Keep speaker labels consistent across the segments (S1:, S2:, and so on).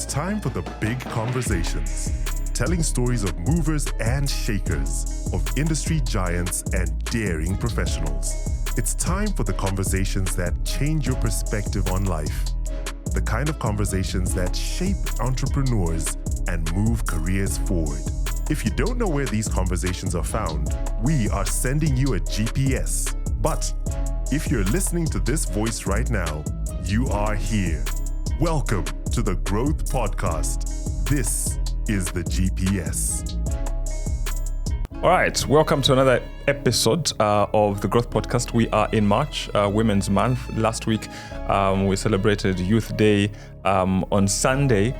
S1: It's time for the big conversations, telling stories of movers and shakers, of industry giants and daring professionals. It's time for the conversations that change your perspective on life, the kind of conversations that shape entrepreneurs and move careers forward. If you don't know where these conversations are found, we are sending you a GPS. But if you're listening to this voice right now, you are here. Welcome to the Growth Podcast. This is the GPS.
S2: All right, welcome to another episode of the Growth Podcast. We are in March, Women's Month. Last week, we celebrated Youth Day. On Sunday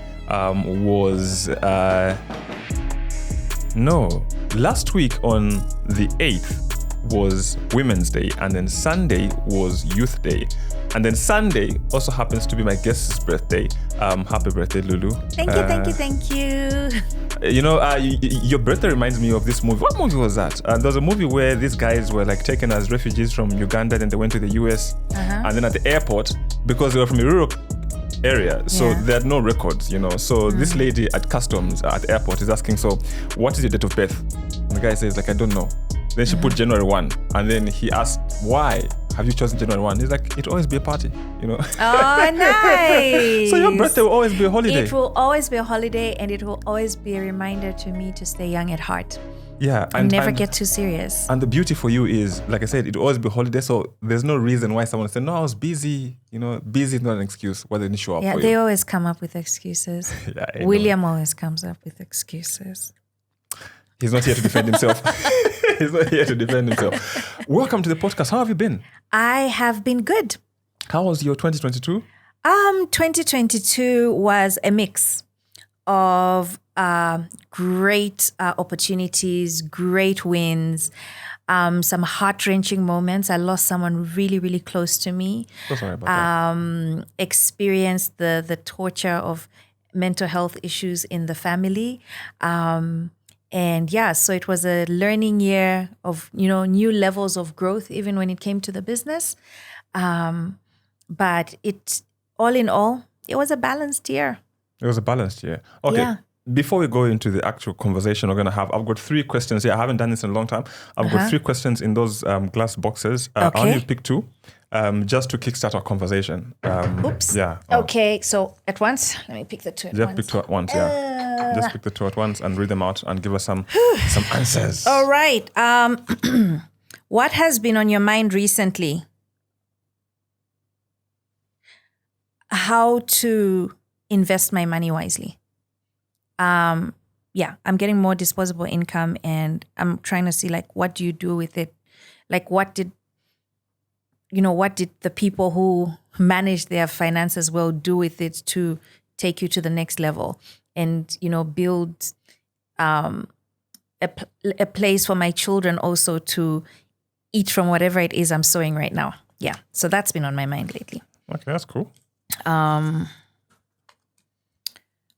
S2: last week on the 8th was Women's Day, and then Sunday was Youth Day. And then Sunday also happens to be my guest's birthday. Happy birthday, Lulu.
S3: Thank you.
S2: You know, your birthday reminds me of this movie. What movie was that? There was a movie where these guys were like taken as refugees from Uganda, then they went to the US. And then at the airport, because they were from a rural area, so they had no records, you know. So this lady at customs at the airport is asking, so what is your date of birth? And the guy says, like, I don't know. Then she put January 1. And then he asked, why have you chosen January 1? He's like, it'll always be a party, you know.
S3: Oh, nice.
S2: So your birthday will always be a holiday.
S3: It will always be a holiday, and it will always be a reminder to me to stay young at heart.
S2: Yeah.
S3: And never get too serious.
S2: And the beauty for you is, like I said, it will always be a holiday. So there's no reason why someone said, no, I was busy. You know, busy is not an excuse why they didn't show up for you.
S3: Yeah, they always come up with excuses. William always comes up with excuses.
S2: He's not here to defend himself. He's not here to defend himself. Welcome to the podcast. How have you been?
S3: I have been good.
S2: How was your 2022?
S3: 2022 was a mix of great opportunities, great wins, some heart-wrenching moments. I lost someone really, really close to me.
S2: So sorry about that.
S3: Experienced the torture of mental health issues in the family. And yeah, so it was a learning year of, you know, new levels of growth, even when it came to the business. But all in all, it was a balanced year.
S2: It was a balanced year. Okay.
S3: Yeah.
S2: Before we go into the actual conversation I've got 3 questions here. I haven't done this in a long time. I've got 3 questions in those glass boxes. I want you to pick 2 just to kickstart our conversation.
S3: Oops.
S2: Yeah.
S3: Okay, so at once, let me pick the 2 at once.
S2: Just pick 2 at once, yeah. Just pick the 2 at once and read them out and give us some answers.
S3: All right. What has been on your mind recently? How to invest my money wisely. I'm getting more disposable income, and I'm trying to see, like, what do you do with it? Like, what did the people who manage their finances well do with it to take you to the next level? And, you know, build a place for my children also to eat from whatever it is I'm sowing right now. Yeah, so that's been on my mind lately.
S2: Okay, that's cool.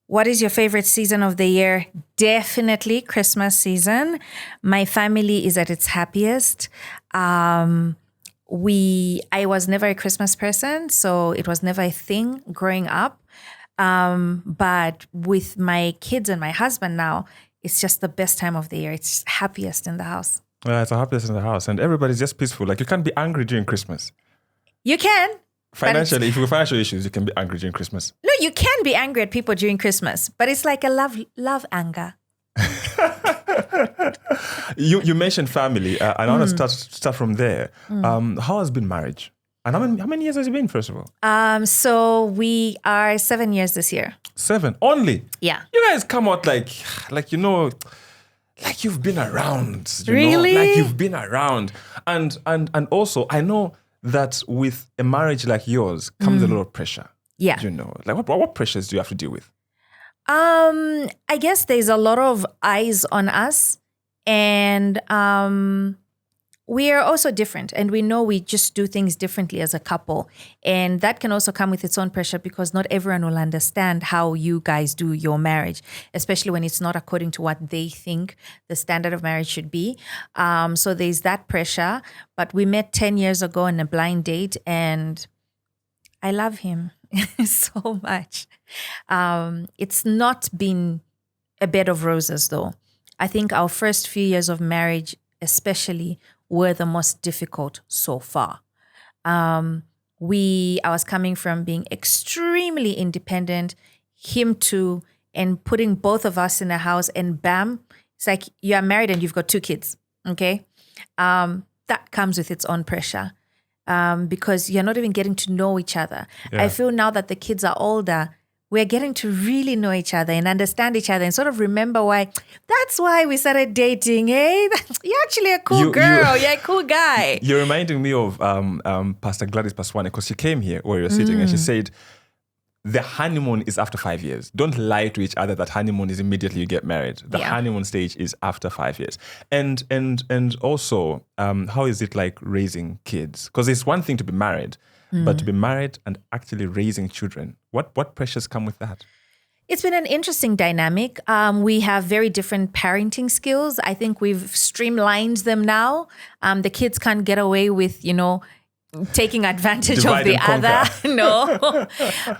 S3: What is your favorite season of the year? Definitely Christmas season. My family is at its happiest. I was never a Christmas person, so it was never a thing growing up. But with my kids and my husband now, it's just the best time of the year. It's happiest in the house.
S2: Yeah, it's the happiest in the house, and everybody's just peaceful. Like, you can't be angry during Christmas.
S3: You can.
S2: Financially, if you have financial issues, you can be angry during Christmas.
S3: No, you can be angry at people during Christmas, but it's like a love anger.
S2: You mentioned family, and I want to start from there. How has been marriage? And how many years has it been, first of all?
S3: So we are 7 years this year.
S2: 7 only?
S3: Yeah.
S2: You guys come out like you know, like you've been around.
S3: Really?
S2: Like you've been around. And also, I know that with a marriage like yours comes a lot of pressure.
S3: Yeah.
S2: You know, like what pressures do you have to deal with?
S3: I guess there's a lot of eyes on us, and we are also different, and we know we just do things differently as a couple. And that can also come with its own pressure, because not everyone will understand how you guys do your marriage, especially when it's not according to what they think the standard of marriage should be. So there's that pressure. But we met 10 years ago on a blind date, and I love him. so much. It's not been a bed of roses, though. I think our first few years of marriage, especially, were the most difficult so far. I was coming from being extremely independent, him too, and putting both of us in a house, and bam, it's like you are married and you've got 2 kids. Okay, that comes with its own pressure, because you're not even getting to know each other.
S2: Yeah.
S3: I feel now that the kids are older, we're getting to really know each other and understand each other and sort of remember why. That's why we started dating, eh? You're actually a cool girl. You're a cool guy.
S2: You're reminding me of Pastor Gladys Paswane, because she came here where you're sitting and she said, the honeymoon is after 5 years. Don't lie to each other that honeymoon is immediately you get married. The honeymoon stage is after 5 years. And also, how is it like raising kids? Because it's one thing to be married, but to be married and actually raising children, what pressures come with that?
S3: It's been an interesting dynamic. We have very different parenting skills. I think we've streamlined them now. The kids can't get away with, taking advantage
S2: Divide
S3: of the
S2: and
S3: other.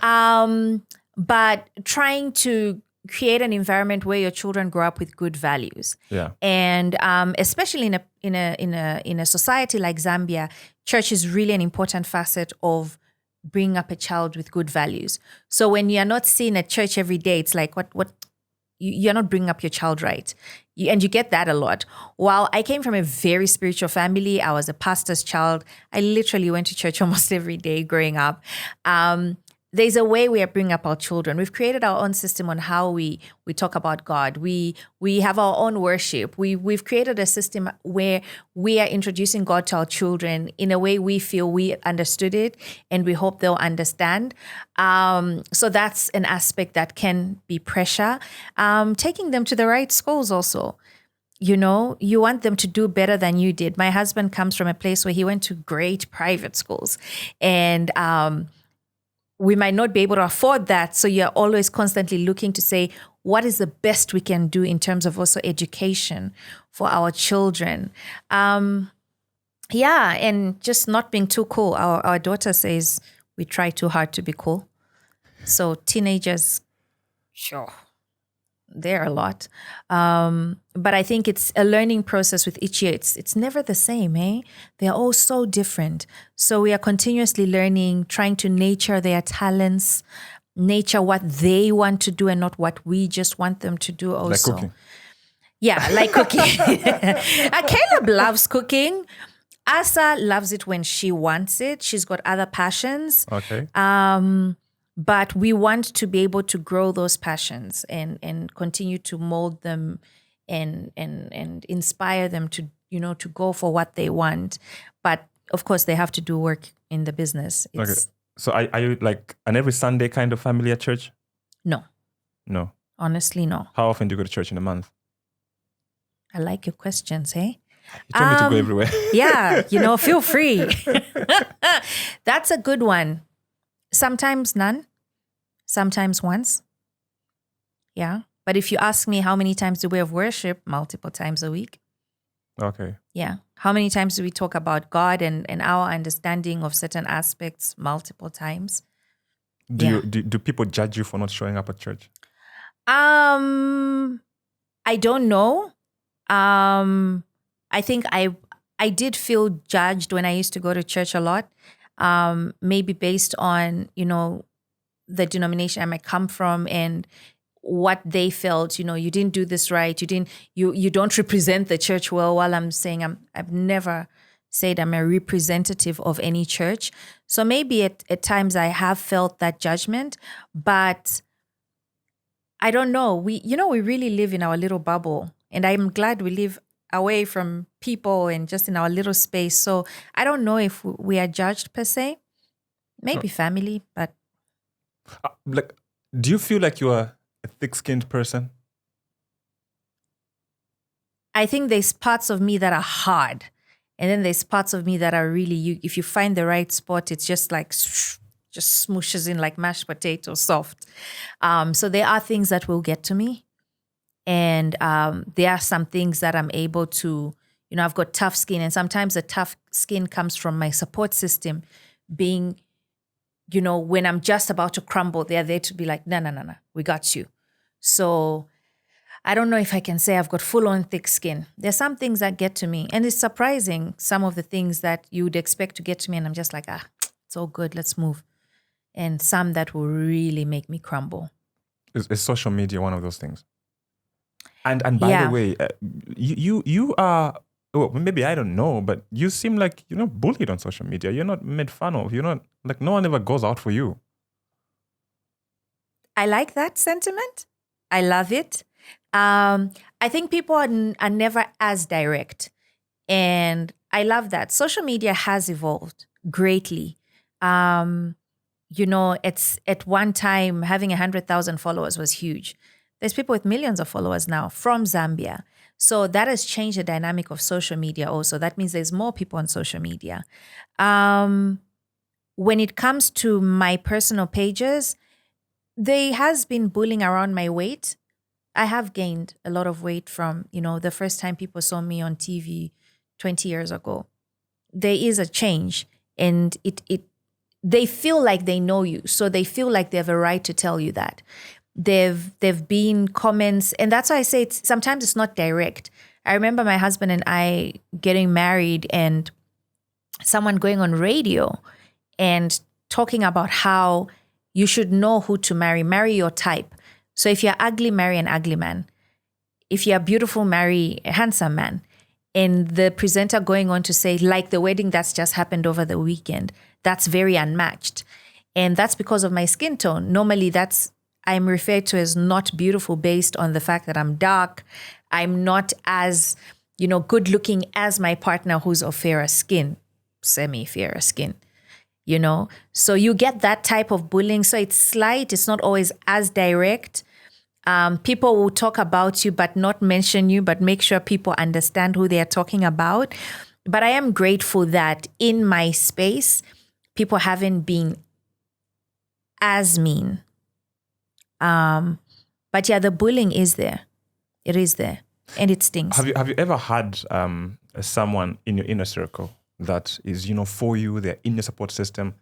S3: No. But trying to create an environment where your children grow up with good values.
S2: Yeah.
S3: And especially in a society like Zambia, church is really an important facet of bringing up a child with good values. So when you're not seen at church every day, it's like you're not bringing up your child right. And you get that a lot. While I came from a very spiritual family, I was a pastor's child. I literally went to church almost every day growing up. There's a way we are bringing up our children. We've created our own system on how we talk about God. We have our own worship. We've created a system where we are introducing God to our children in a way we feel we understood it and we hope they'll understand. So that's an aspect that can be pressure. Taking them to the right schools also. You want them to do better than you did. My husband comes from a place where he went to great private schools, and we might not be able to afford that. So you're always constantly looking to say, what is the best we can do in terms of also education for our children? And just not being too cool. Our daughter says we try too hard to be cool. So teenagers, sure, they're a lot. But I think it's a learning process with each year. It's never the same, eh? They're all so different. So we are continuously learning, trying to nurture their talents, nurture what they want to do and not what we just want them to do also.
S2: Like cooking.
S3: Yeah, like cooking. Caleb loves cooking. Asa loves it when she wants it. She's got other passions.
S2: Okay.
S3: But we want to be able to grow those passions and continue to mold them and inspire them to go for what they want. But of course, they have to do work in the business.
S2: Okay. So are you like an every Sunday kind of family at church?
S3: No.
S2: No.
S3: Honestly, no.
S2: How often do you go to church in a month?
S3: I like your questions, hey?
S2: You told me to go everywhere.
S3: Yeah, feel free. That's a good one. Sometimes none, sometimes once. Yeah. But if you ask me how many times do we have worship, multiple times a week.
S2: Okay.
S3: Yeah. How many times do we talk about God and our understanding of certain aspects? Multiple times.
S2: Do people judge you for not showing up at church?
S3: I don't know. I think I did feel judged when I used to go to church a lot. Maybe based on, the denomination I might come from and what they felt, you didn't do this right. You don't represent the church well. While I'm saying I've never said I'm a representative of any church. So maybe at times I have felt that judgment, but I don't know. We really live in our little bubble, and I'm glad we live away from people and just in our little space. So I don't know if we are judged per se. Maybe family, but
S2: do you feel like you are a thick-skinned person?
S3: I think there's parts of me that are hard, and then there's parts of me that are really if you find the right spot, it's just like just smooshes in like mashed potato, soft. So there are things that will get to me. And there are some things that I'm able to, I've got tough skin, and sometimes the tough skin comes from my support system being when I'm just about to crumble, they're there to be like, no, we got you. So I don't know if I can say I've got full-on thick skin. There's some things that get to me. And it's surprising, some of the things that you would expect to get to me. And I'm just like, it's all good. Let's move. And some that will really make me crumble.
S2: Is social media one of those things? And by the way, you are, well, maybe I don't know, but you seem like you're not bullied on social media. You're not made fun of. You're not, like, no one ever goes out for you.
S3: I like that sentiment. I love it. I think people are never as direct. And I love that. Social media has evolved greatly. It's at one time having 100,000 followers was huge. There's people with millions of followers now from Zambia. So that has changed the dynamic of social media also. That means there's more people on social media. When it comes to my personal pages, there has been bullying around my weight. I have gained a lot of weight from, the first time people saw me on TV 20 years ago. There is a change, and they feel like they know you. So they feel like they have a right to tell you that. There've been comments, and that's why I say sometimes it's not direct. I remember my husband and I getting married, and someone going on radio and talking about how you should know who to marry your type. So if you're ugly, marry an ugly man. If you're beautiful, marry a handsome man. And the presenter going on to say, like the wedding that's just happened over the weekend, that's very unmatched. And that's because of my skin tone. Normally I'm referred to as not beautiful based on the fact that I'm dark. I'm not as, good looking as my partner who's of fairer skin, semi-fairer skin, So you get that type of bullying. So it's slight. It's not always as direct. People will talk about you but not mention you, but make sure people understand who they are talking about. But I am grateful that in my space, people haven't been as mean. But yeah, the bullying is there. It is there, and it stings.
S2: Have you ever had someone in your inner circle that is, for you, they're in your support system,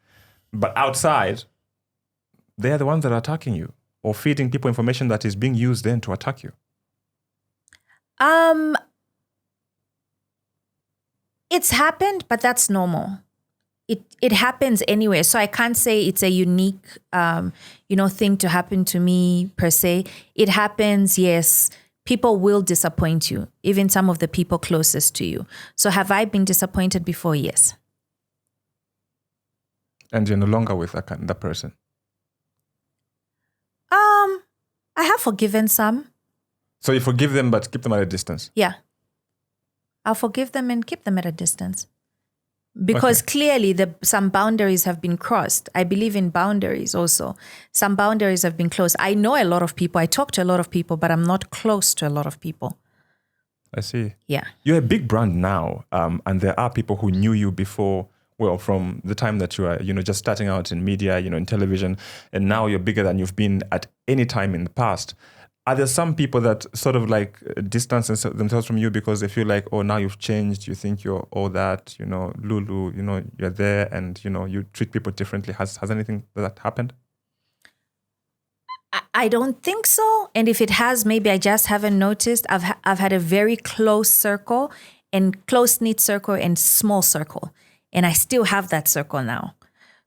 S2: but outside, they're the ones that are attacking you or feeding people information that is being used then to attack you?
S3: It's happened, but that's normal. It happens anyway. So I can't say it's a unique, thing to happen to me per se. It happens, yes. People will disappoint you, even some of the people closest to you. So have I been disappointed before? Yes.
S2: And you're no longer with that person?
S3: I have forgiven some.
S2: So you forgive them, but keep them at a distance?
S3: Yeah. I'll forgive them and keep them at a distance. Because clearly some boundaries have been crossed. I believe in boundaries also. Some boundaries have been closed. I know a lot of people. I talk to a lot of people, but I'm not close to a lot of people.
S2: I see.
S3: Yeah.
S2: You're a big brand now, and there are people who knew you before, well, from the time that you are, just starting out in media, in television, and now you're bigger than you've been at any time in the past. Are there some people that sort of like distance themselves from you because they feel like, oh, now you've changed, you think you're all that, Lulu, you're there and, you treat people differently. Has anything that happened?
S3: I don't think so. And if it has, maybe I just haven't noticed. I've had a very close circle and close-knit circle and small circle. And I still have that circle now.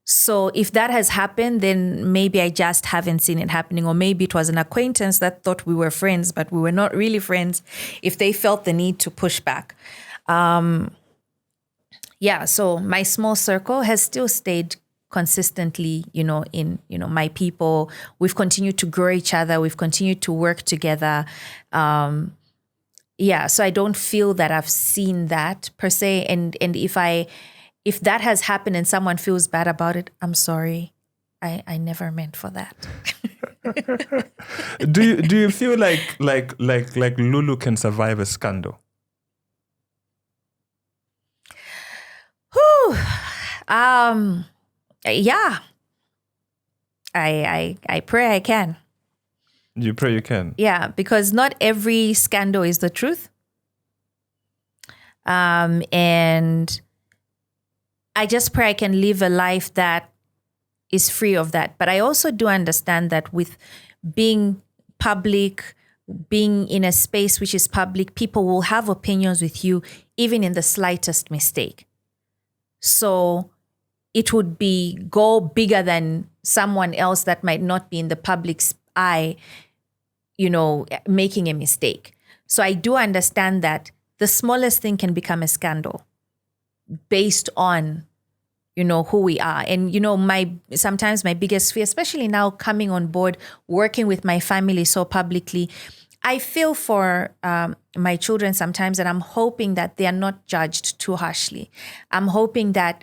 S3: So if that has happened, then maybe I just haven't seen it happening. Or maybe it was an acquaintance that thought we were friends, but we were not really friends if they felt the need to push back. So my small circle has still stayed consistently, in, my people. We've continued to grow each other. We've continued to work together. So I don't feel that I've seen that per se. And if that has happened and someone feels bad about it, I'm sorry. I never meant for that.
S2: Do you feel like Lulu can survive a scandal?
S3: Yeah. I pray I can.
S2: You pray you can?
S3: Yeah, because not every scandal is the truth. And I just pray I can live a life that, is free of that. But I also do understand that with being public, being in a space which is public, people will have opinions with you, even in the slightest mistake. So it would go bigger than someone else that might not be in the public's eye, making a mistake. So I do understand that the smallest thing can become a scandal based on, who we are. And, sometimes my biggest fear, especially now coming on board, working with my family so publicly, I feel for my children sometimes, and I'm hoping that they are not judged too harshly. I'm hoping that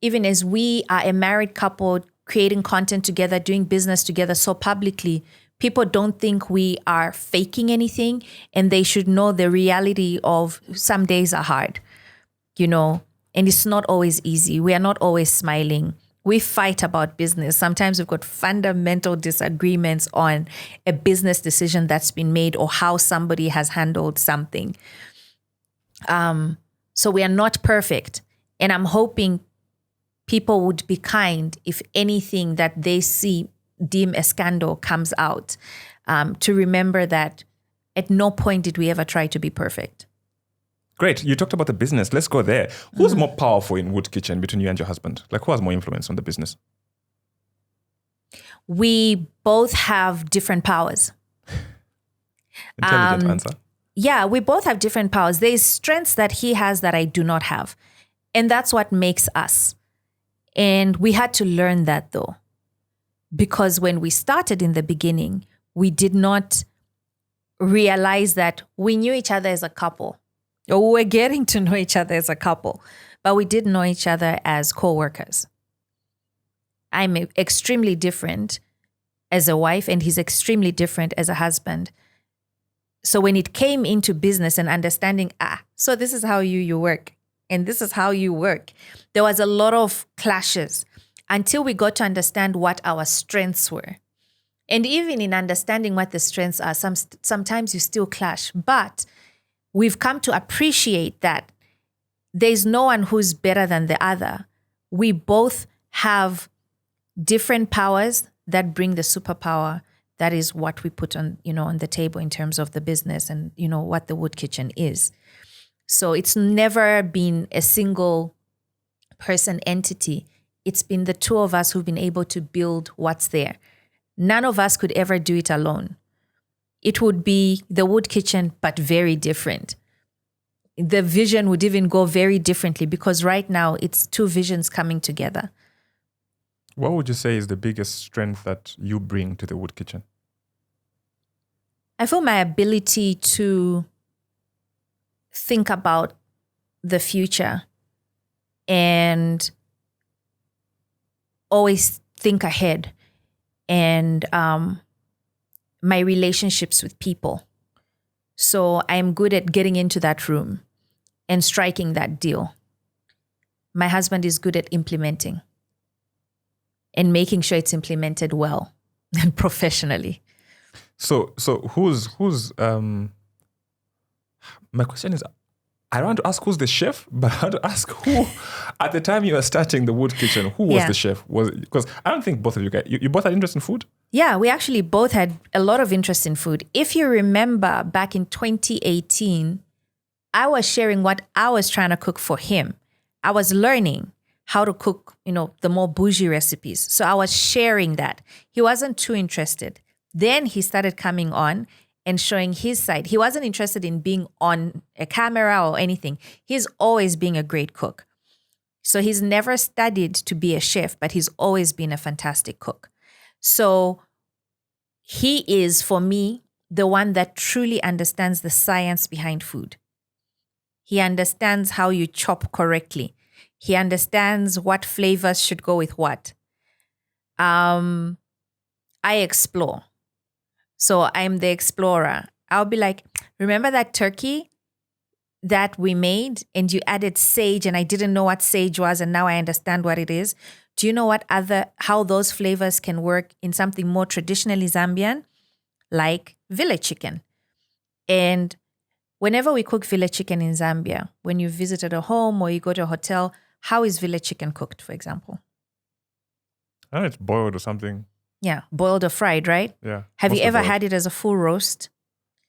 S3: even as we are a married couple, creating content together, doing business together so publicly, people don't think we are faking anything, and they should know the reality of some days are hard, and it's not always easy. We are not always smiling. We fight about business. Sometimes we've got fundamental disagreements on a business decision that's been made or how somebody has handled something. So we are not perfect. And I'm hoping people would be kind if anything that they deem a scandal comes out, to remember that at no point did we ever try to be perfect.
S2: Great. You talked about the business. Let's go there. Who's more powerful in Wood Kitchen between you and your husband? Like, who has more influence on the business?
S3: We both have different powers.
S2: Intelligent answer.
S3: Yeah, we both have different powers. There's strengths that he has that I do not have. And that's what makes us. And we had to learn that, though. Because when we started in the beginning, we did not realize that we knew each other as a couple. Or we were getting to know each other as a couple, but we did know each other as co-workers. I'm extremely different as a wife, and he's extremely different as a husband. So when it came into business and understanding, so this is how you work, and this is how you work, there was a lot of clashes until we got to understand what our strengths were. And even in understanding what the strengths are, sometimes you still clash, but we've come to appreciate that there's no one who's better than the other. We both have different powers that bring the superpower. That is what we put on the table in terms of the business and, what the Wood Kitchen is. So it's never been a single person entity. It's been the two of us who've been able to build what's there. None of us could ever do it alone. It would be the Wood Kitchen, but very different. The vision would even go very differently because right now it's two visions coming together.
S2: What would you say is the biggest strength that you bring to the Wood Kitchen?
S3: I feel my ability to think about the future and always think ahead, and my relationships with people. So I'm good at getting into that room and striking that deal. My husband is good at implementing and making sure it's implemented well and professionally.
S2: So who's my question is, I don't want to ask who's the chef, but I want to ask who, at the time you were starting the Wood Kitchen, who was the chef? Because I don't think both of you guys, you both had interest in food?
S3: Yeah, we actually both had a lot of interest in food. If you remember back in 2018, I was sharing what I was trying to cook for him. I was learning how to cook, the more bougie recipes. So I was sharing that. He wasn't too interested. Then he started coming on and showing his side. He wasn't interested in being on a camera or anything. He's always been a great cook. So he's never studied to be a chef, but he's always been a fantastic cook. So he is, for me, the one that truly understands the science behind food. He understands how you chop correctly. He understands what flavors should go with what. I explore. So I'm the explorer. I'll be like, remember that turkey that we made and you added sage and I didn't know what sage was and now I understand what it is. Do you know how those flavors can work in something more traditionally Zambian, like village chicken? And whenever we cook village chicken in Zambia, when you visited a home or you go to a hotel, how is village chicken cooked, for example?
S2: I don't know, it's boiled or something.
S3: Yeah, boiled or fried, right?
S2: Yeah.
S3: Have you
S2: mostly
S3: ever
S2: boiled.
S3: had it as a full roast?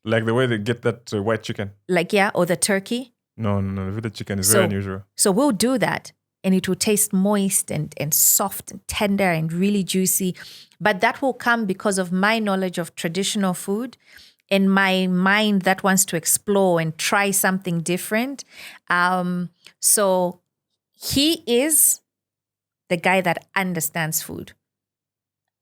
S2: Like the way they get that white chicken?
S3: Like, yeah, or the turkey?
S2: No. The chicken is very unusual.
S3: So we'll do that and it will taste moist and soft and tender and really juicy. But that will come because of my knowledge of traditional food and my mind that wants to explore and try something different. So he is the guy that understands food.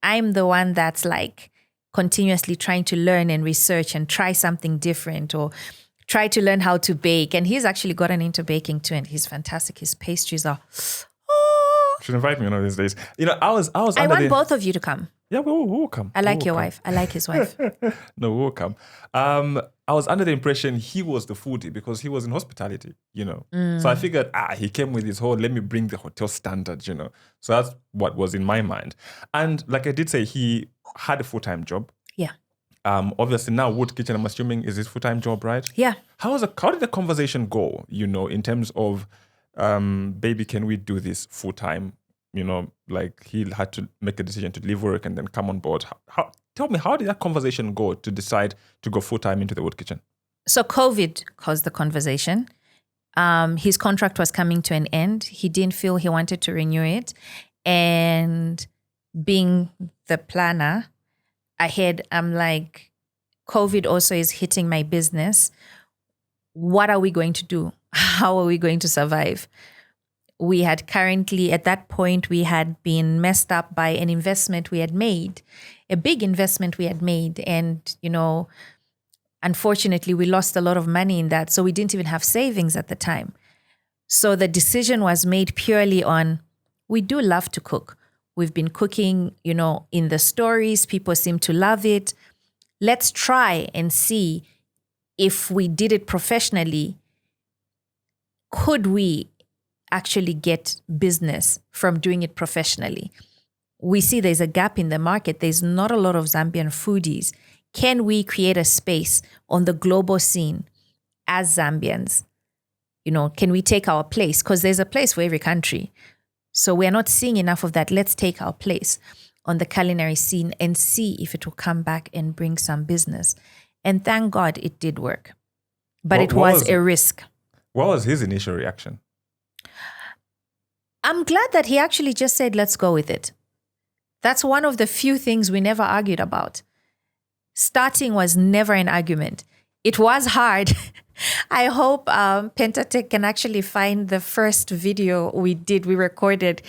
S3: I'm the one that's like continuously trying to learn and research and try something different or try to learn how to bake. And he's actually gotten into baking too, and he's fantastic. His pastries are,
S2: You should invite me one of these days. You know, I
S3: I want both of you to come.
S2: Yeah, we'll come.
S3: I like your wife. I like his wife.
S2: No, we'll come. I was under the impression he was the foodie because he was in hospitality, you know. So I figured, he came with his whole, let me bring the hotel standards, you know. So that's what was in my mind. And like I did say, he had a full-time job.
S3: Yeah.
S2: Obviously now Wood Kitchen, I'm assuming, is his full-time job, right?
S3: Yeah.
S2: How did the conversation go, you know, in terms of, baby, can we do this full-time? You know, like he had to make a decision to leave work and then come on board. Tell me, how did that conversation go to decide to go full-time into the Wood Kitchen?
S3: So COVID caused the conversation. His contract was coming to an end. He didn't feel he wanted to renew it. And being the planner ahead, I'm like, COVID also is hitting my business. What are we going to do? How are we going to survive? We had currently, at that point, we had been messed up by an investment we had made, a big investment we had made. And, you know, unfortunately, we lost a lot of money in that. So we didn't even have savings at the time. So the decision was made purely on, we do love to cook. We've been cooking, you know, in the stories. People seem to love it. Let's try and see if we did it professionally, could we actually get business from doing it professionally? We see there's a gap in the market. There's not a lot of Zambian foodies. Can we create a space on the global scene as Zambians? You know, can we take our place? Because there's a place for every country. So we're not seeing enough of that. Let's take our place on the culinary scene and see if it will come back and bring some business. And thank God it did work. But it was a risk.
S2: What was his initial reaction?
S3: I'm glad that he actually just said, let's go with it. That's one of the few things we never argued about. Starting was never an argument. It was hard. I hope Pentatech can actually find the first video we recorded.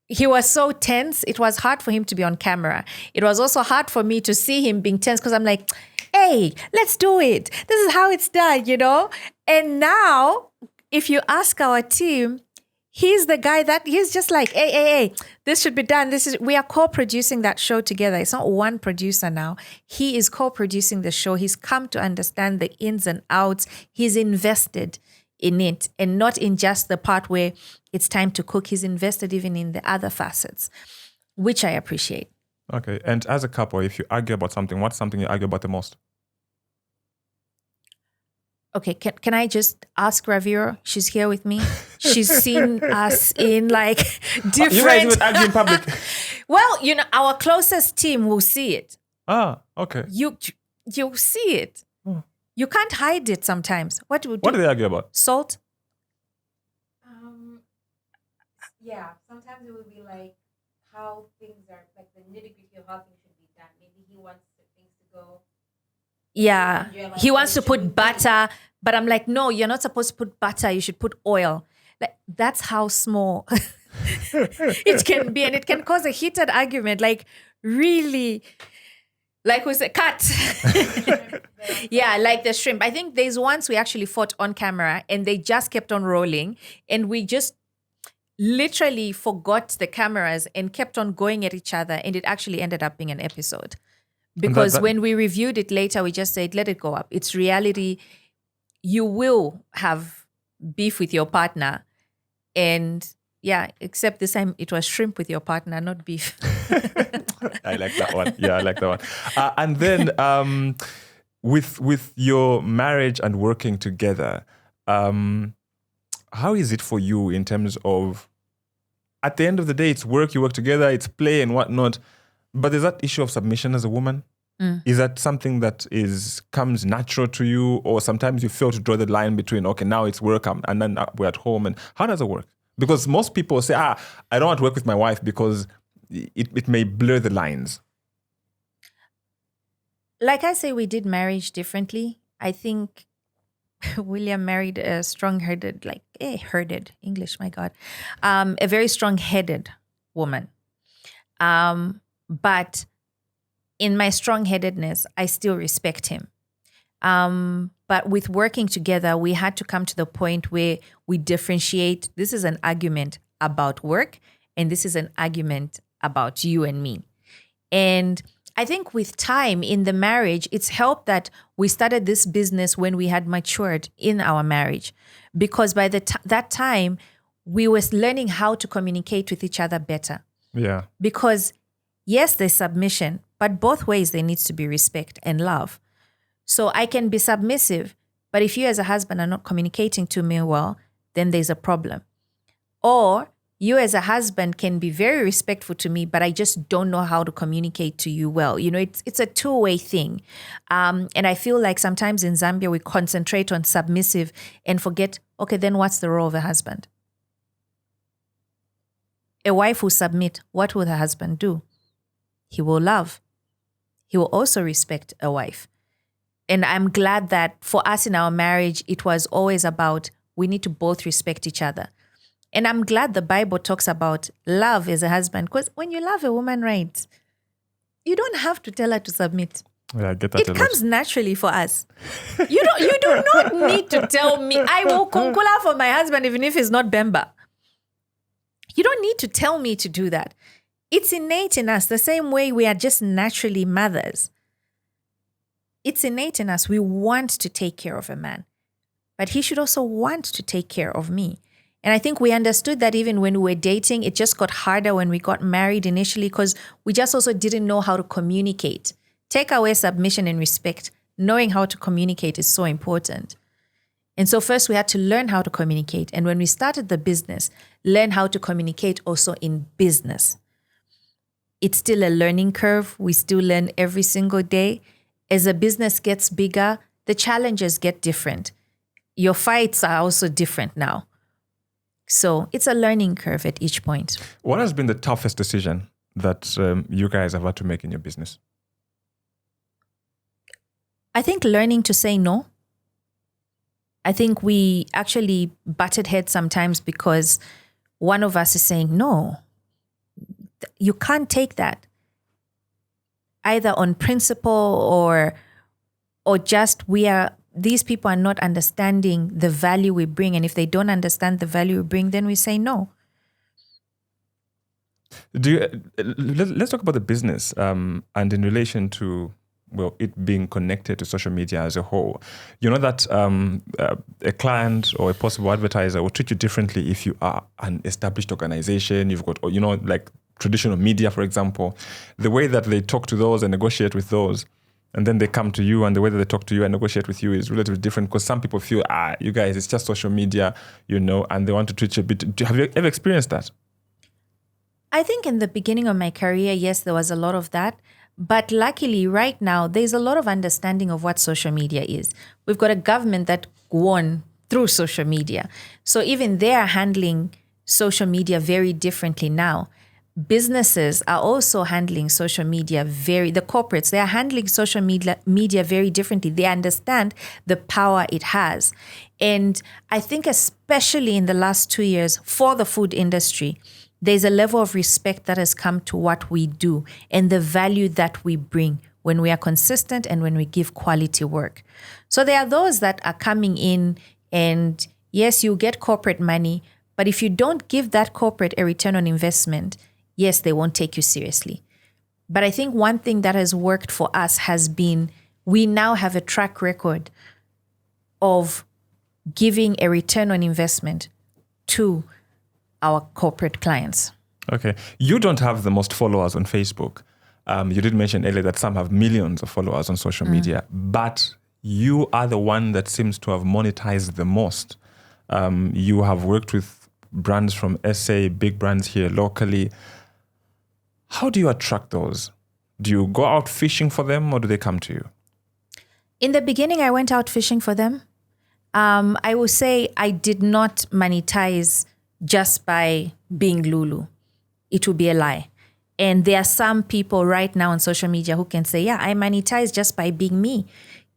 S3: He was so tense. It was hard for him to be on camera. It was also hard for me to see him being tense because I'm like, hey, let's do it. This is how it's done, you know? And now, if you ask our team, he's the guy that he's just like, hey, this should be done. We are co-producing that show together. It's not one producer now. He is co-producing the show. He's come to understand the ins and outs. He's invested in it and not in just the part where it's time to cook. He's invested even in the other facets, which I appreciate.
S2: Okay. And as a couple, if you argue about something, what's something you argue about the most?
S3: Okay, can I just ask Raviro? She's here with me. She's seen us in like different...
S2: You guys would argue in public?
S3: Well, you know, our closest team will see it.
S2: Ah, okay.
S3: You see it.
S2: Oh.
S3: You can't hide it sometimes. What do
S2: they argue about?
S3: Salt? Yeah, sometimes it will be like how things are, like the nitty-gritty of how things should be done. Maybe he wants things to go... Yeah, he wants to put butter, but I'm like, no, you're not supposed to put butter. You should put oil. Like, that's how small it can be. And it can cause a heated argument. Like, really, like we said, cut. Yeah, like the shrimp. I think there's once we actually fought on camera and they just kept on rolling. And we just literally forgot the cameras and kept on going at each other. And it actually ended up being an episode. Because when we reviewed it later, we just said, let it go up. It's reality. You will have beef with your partner. And yeah, except this time it was shrimp with your partner, not beef.
S2: I like that one. Yeah, I like that one. And then with your marriage and working together, how is it for you in terms of at the end of the day, it's work, you work together, it's play and whatnot. But there's that issue of submission as a woman. Is that something that comes natural to you, or sometimes you fail to draw the line between, okay, now it's work and then we're at home? And how does it work? Because most people say, I don't want to work with my wife because it may blur the lines.
S3: Like I say, we did marriage differently. I think William married a strong-headed, herded, English, my God, a very strong-headed woman. But in my strong-headedness, I still respect him. But with working together, we had to come to the point where we differentiate. This is an argument about work, and this is an argument about you and me. And I think with time in the marriage, it's helped that we started this business when we had matured in our marriage, because by that time, we were learning how to communicate with each other better.
S2: Yeah.
S3: Because yes, there's submission, but both ways there needs to be respect and love. So I can be submissive, but if you as a husband are not communicating to me well, then there's a problem. Or you as a husband can be very respectful to me, but I just don't know how to communicate to you well. You know, it's a two-way thing. And I feel like sometimes in Zambia, we concentrate on submissive and forget, okay, then what's the role of a husband? A wife who submit, what will the husband do? He will love. He will also respect a wife. And I'm glad that for us in our marriage, it was always about we need to both respect each other. And I'm glad the Bible talks about love as a husband, because when you love a woman right, you don't have to tell her to submit.
S2: Yeah, I get that.
S3: It comes naturally for us. You do not need to tell me, I will konkula for my husband even if he's not Bemba. You don't need to tell me to do that. It's innate in us, the same way we are just naturally mothers. It's innate in us. We want to take care of a man, but he should also want to take care of me. And I think we understood that even when we were dating, it just got harder when we got married initially because we just also didn't know how to communicate. Take away submission and respect. Knowing how to communicate is so important. And so first we had to learn how to communicate. And when we started the business, learn how to communicate also in business. It's still a learning curve. We still learn every single day. As a business gets bigger, the challenges get different. Your fights are also different now. So it's a learning curve at each point.
S2: What has been the toughest decision that you guys have had to make in your business?
S3: I think learning to say no. I think we actually butted heads sometimes because one of us is saying, no, you can't take that. Either on principle or just these people are not understanding the value we bring. And if they don't understand the value we bring, then we say no.
S2: Let's talk about the business and in relation to, it being connected to social media as a whole. You know that a client or a possible advertiser will treat you differently if you are an established organization. You've got, like traditional media, for example. The way that they talk to those and negotiate with those, and then they come to you, and the way that they talk to you and negotiate with you is relatively different because some people feel, you guys, it's just social media, and they want to treat you a bit. Have you ever experienced that?
S3: I think in the beginning of my career, yes, there was a lot of that. But luckily, right now, there's a lot of understanding of what social media is. We've got a government that won through social media. So even they are handling social media very differently now. Businesses are also handling social media the corporates, they are handling social media very differently. They understand the power it has. And I think especially in the last 2 years for the food industry, there's a level of respect that has come to what we do and the value that we bring when we are consistent and when we give quality work. So there are those that are coming in and yes, you get corporate money, but if you don't give that corporate a return on investment, yes, they won't take you seriously. But I think one thing that has worked for us has been we now have a track record of giving a return on investment to our corporate clients.
S2: Okay. You don't have the most followers on Facebook. You did mention earlier that some have millions of followers on social media, but you are the one that seems to have monetized the most. You have worked with brands from SA, big brands here locally. How do you attract those? Do you go out fishing for them or do they come to you?
S3: In the beginning, I went out fishing for them. I will say I did not monetize just by being Lulu. It would be a lie. And there are some people right now on social media who can say, yeah, I monetize just by being me.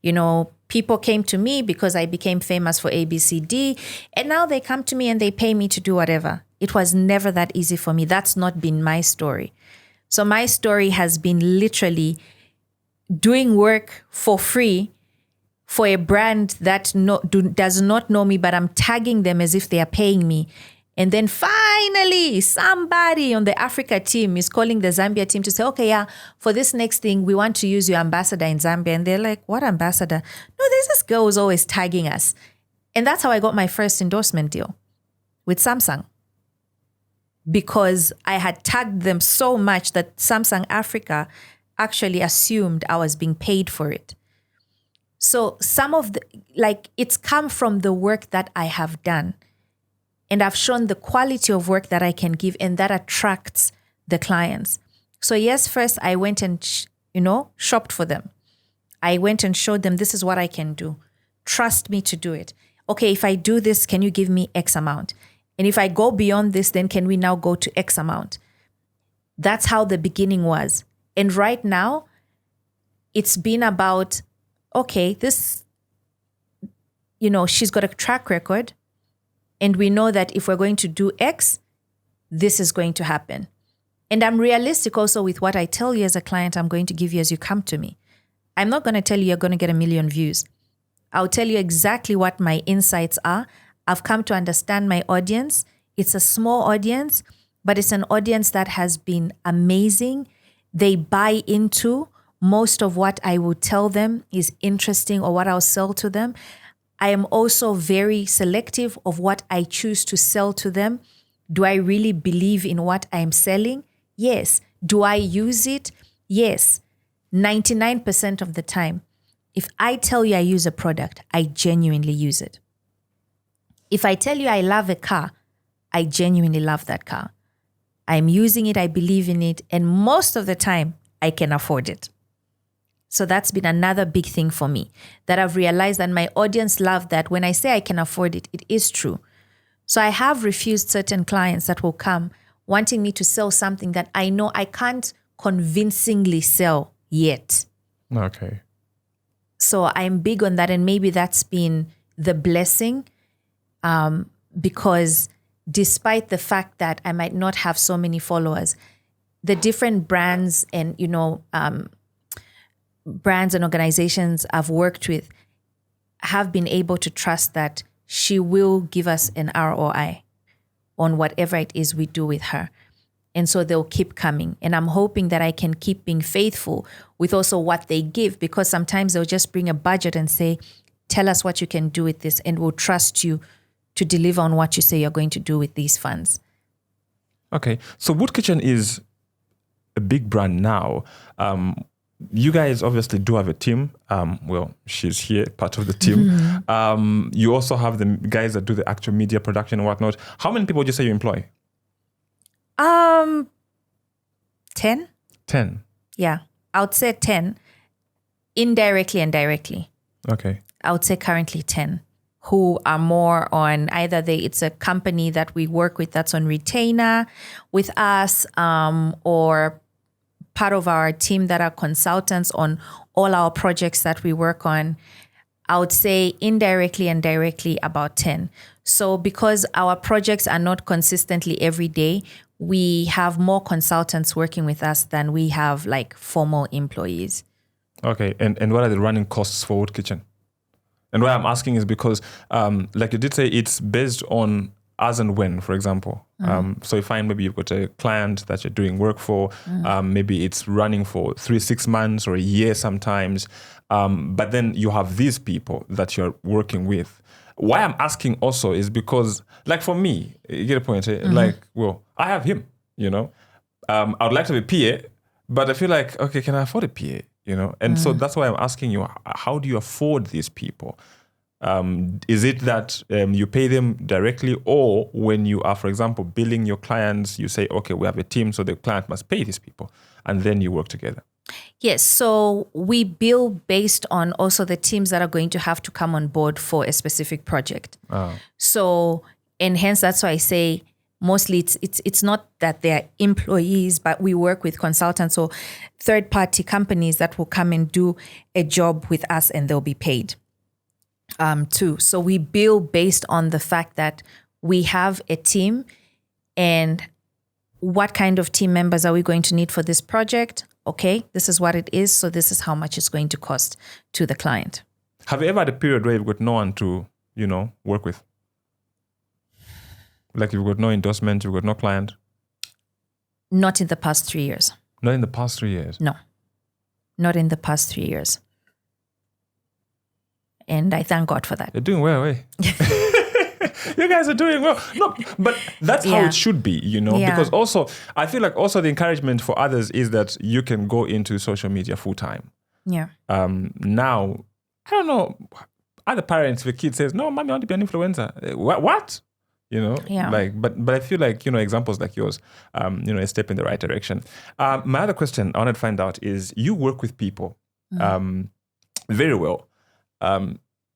S3: You know, people came to me because I became famous for ABCD, and now they come to me and they pay me to do whatever. It was never that easy for me. That's not been my story. So my story has been literally doing work for free for a brand that does not know me, but I'm tagging them as if they are paying me. And then finally, somebody on the Africa team is calling the Zambia team to say, okay, yeah, for this next thing, we want to use your ambassador in Zambia. And they're like, what ambassador? No, there's this girl who's always tagging us. And that's how I got my first endorsement deal with Samsung. Because I had tagged them so much that Samsung Africa actually assumed I was being paid for it. So some of it's come from the work that I have done. And I've shown the quality of work that I can give, and that attracts the clients. So yes, first I went and, shopped for them. I went and showed them, this is what I can do. Trust me to do it. Okay, if I do this, can you give me X amount? And if I go beyond this, then can we now go to X amount? That's how the beginning was. And right now, it's been about, okay, this, she's got a track record. And we know that if we're going to do X, this is going to happen. And I'm realistic also with what I tell you as a client I'm going to give you as you come to me. I'm not going to tell you you're going to get 1 million views. I'll tell you exactly what my insights are. I've come to understand my audience. It's a small audience, but it's an audience that has been amazing. They buy into most of what I will tell them is interesting or what I'll sell to them. I am also very selective of what I choose to sell to them. Do I really believe in what I'm selling? Yes. Do I use it? Yes. 99% of the time. If I tell you I use a product, I genuinely use it. If I tell you I love a car, I genuinely love that car. I'm using it, I believe in it, and most of the time, I can afford it. So that's been another big thing for me, that I've realized that my audience love that. When I say I can afford it, it is true. So I have refused certain clients that will come wanting me to sell something that I know I can't convincingly sell yet.
S2: Okay.
S3: So I'm big on that, and maybe that's been the blessing, because despite the fact that I might not have so many followers, the different brands and, brands and organizations I've worked with have been able to trust that she will give us an ROI on whatever it is we do with her. And so they'll keep coming. And I'm hoping that I can keep being faithful with also what they give, because sometimes they'll just bring a budget and say, tell us what you can do with this, and we'll trust you to deliver on what you say you're going to do with these funds.
S2: Okay. So Wood Kitchen is a big brand now. You guys obviously do have a team. She's here, part of the team.
S3: Mm-hmm.
S2: You also have the guys that do the actual media production and whatnot. How many people would you say you employ?
S3: 10.
S2: 10?
S3: Yeah, I would say 10, indirectly and directly.
S2: Okay.
S3: I would say currently 10, who are more on either it's a company that we work with that's on retainer with us, or part of our team that are consultants on all our projects that we work on. I would say indirectly and directly about 10. So because our projects are not consistently every day, we have more consultants working with us than we have like formal employees.
S2: Okay. And what are the running costs for Wood Kitchen? And why I'm asking is because, like you did say, it's based on as and when, for example. So you find maybe you've got a client that you're doing work for, maybe it's running for 3-6 months or a year sometimes. But then you have these people that you're working with. Why I'm asking also is because, like for me, you get a point, eh? Like, well, I have him, I would like to be a PA, but I feel like, okay, can I afford a PA? And so that's why I'm asking you, how do you afford these people? Is it that you pay them directly, or when you are, for example, billing your clients, you say, okay, we have a team, so the client must pay these people, and then you work together?
S3: Yes, so we bill based on also the teams that are going to have to come on board for a specific project. So, and hence that's why I say mostly it's not that they're employees, but we work with consultants or third-party companies that will come and do a job with us, and they'll be paid too. So we bill based on the fact that we have a team, and what kind of team members are we going to need for this project? Okay, this is what it is. So this is how much it's going to cost to the client.
S2: Have you ever had a period where you've got no one to, work with? Like you've got no endorsement, you've got no client?
S3: Not in the past 3 years.
S2: Not in the past 3 years?
S3: No, not in the past 3 years. And I thank God for that.
S2: You're doing well, eh? You guys are doing well. No, but that's how it should be, because also, I feel like also the encouragement for others is that you can go into social media full time.
S3: Yeah.
S2: Now, I don't know, other parents, if a kid says, no, mommy, I want to be an influencer. What? But I feel like, examples like yours, a step in the right direction. My other question I wanted to find out is, you work with people very well.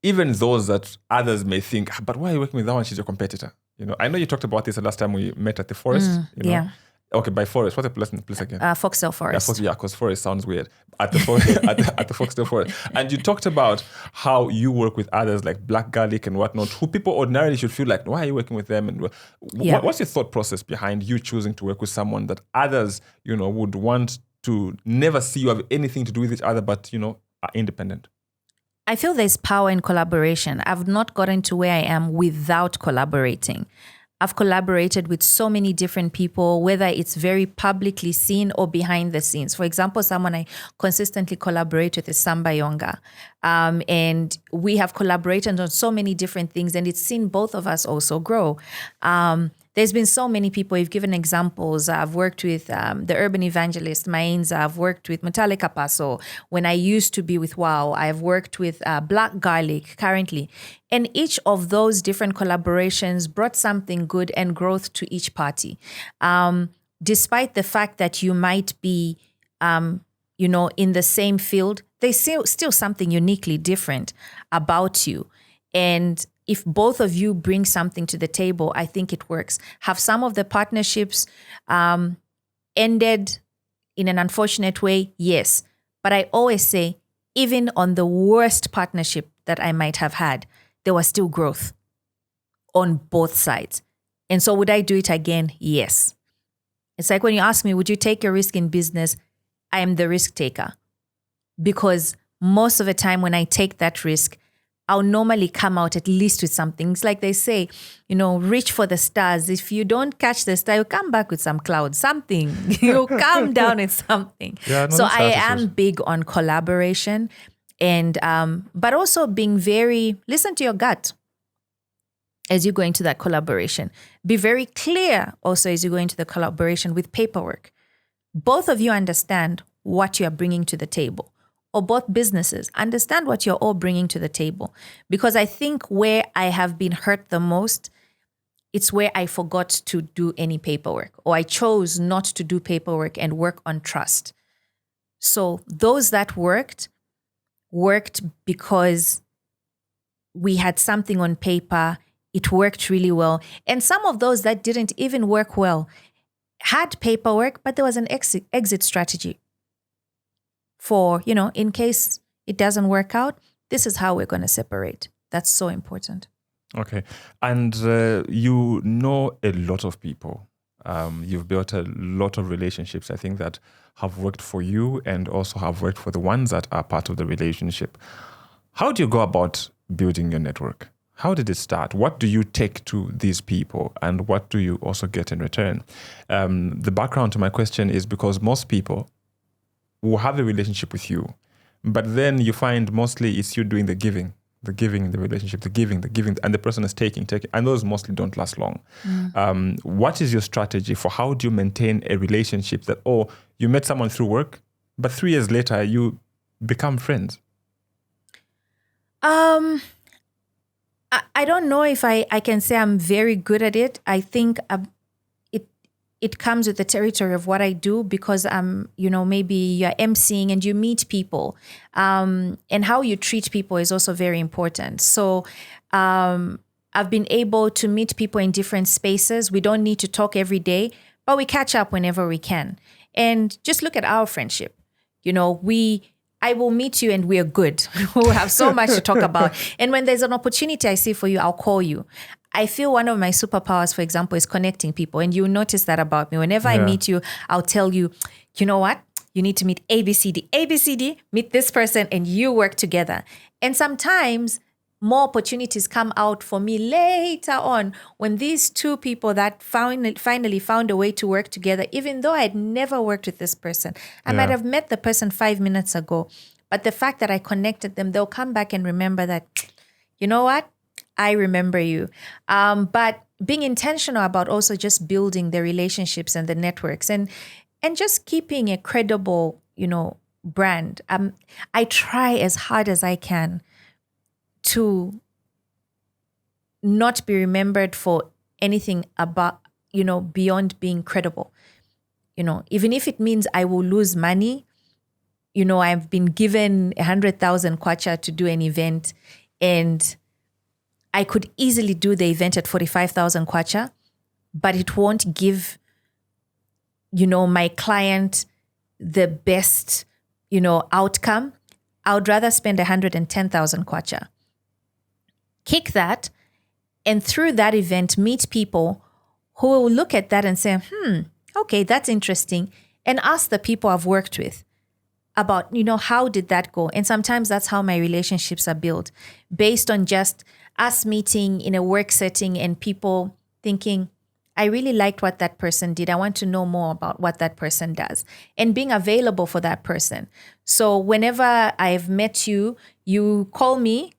S2: Even those that others may think, but why are you working with that one? She's your competitor. I know you talked about this the last time we met at the forest.
S3: Yeah.
S2: Okay, by forest. What's the place again?
S3: Foxtail Forest.
S2: Yeah, because forest sounds weird. At the at the Foxtail Forest. And you talked about how you work with others like Black Garlic and whatnot, who people ordinarily should feel like, why are you working with them? And what's your thought process behind you choosing to work with someone that others, would want to never see you have anything to do with each other, but, are independent?
S3: I feel there's power in collaboration. I've not gotten to where I am without collaborating. I've collaborated with so many different people, whether it's very publicly seen or behind the scenes. For example, someone I consistently collaborate with is Samba Yonga. And we have collaborated on so many different things, and it's seen both of us also grow. There's been so many people. You've given examples. I've worked with the urban evangelist, Mainza. I've worked with Mutale Kapaso when I used to be with WOW. I've worked with Black Garlic currently. And each of those different collaborations brought something good and growth to each party. Despite the fact that you might be, in the same field, there's still something uniquely different about you. And if both of you bring something to the table, I think it works. Have some of the partnerships ended in an unfortunate way? Yes. But I always say, even on the worst partnership that I might have had, there was still growth on both sides. And so would I do it again? Yes. It's like when you ask me, would you take a risk in business? I am the risk taker. Because most of the time when I take that risk, I'll normally come out at least with something. It's like they say, reach for the stars. If you don't catch the star, you come back with some clouds, something. You come down with something. Yeah, so I am big on collaboration, and but also being listen to your gut as you go into that collaboration. Be very clear also as you go into the collaboration with paperwork. Both of you understand what you are bringing to the table. Or both businesses, understand what you're all bringing to the table. Because I think where I have been hurt the most, it's where I forgot to do any paperwork, or I chose not to do paperwork and work on trust. So those that worked because we had something on paper, it worked really well. And some of those that didn't even work well had paperwork, but there was an exit strategy. For, in case it doesn't work out, this is how we're going to separate. That's so important.
S2: Okay. And you know a lot of people. You've built a lot of relationships, I think, that have worked for you and also have worked for the ones that are part of the relationship. How do you go about building your network? How did it start? What do you take to these people, and what do you also get in return? The background to my question is because most people will have a relationship with you, but then you find mostly it's you doing the giving in the relationship, the giving, and the person is taking, and those mostly don't last long. What is your strategy for how do you maintain a relationship that, you met someone through work, but 3 years later you become friends?
S3: I don't know if I can say I'm very good at it. I think it comes with the territory of what I do, because maybe you're emceeing and you meet people, and how you treat people is also very important. So I've been able to meet people in different spaces. We don't need to talk every day, but we catch up whenever we can. And just look at our friendship. I will meet you and we're good. We'll have so much to talk about. And when there's an opportunity I see for you, I'll call you. I feel one of my superpowers, for example, is connecting people. And you'll notice that about me. Whenever I meet you, I'll tell you, you know what? You need to meet ABCD. ABCD, meet this person, and you work together. And sometimes more opportunities come out for me later on when these two people that finally found a way to work together, even though I'd never worked with this person. I might have met the person 5 minutes ago, but the fact that I connected them, they'll come back and remember that, you know what? I remember you. But being intentional about also just building the relationships and the networks and just keeping a credible, brand. I try as hard as I can to not be remembered for anything about, beyond being credible. Even if it means I will lose money, I've been given 100,000 kwacha to do an event, and I could easily do the event at 45,000 kwacha, but it won't give, my client the best, outcome. I would rather spend 110,000 kwacha. Kick that, and through that event, meet people who will look at that and say, okay, that's interesting, and ask the people I've worked with about, how did that go? And sometimes that's how my relationships are built, based on just us meeting in a work setting and people thinking, I really liked what that person did. I want to know more about what that person does, and being available for that person. So whenever I've met you, you call me.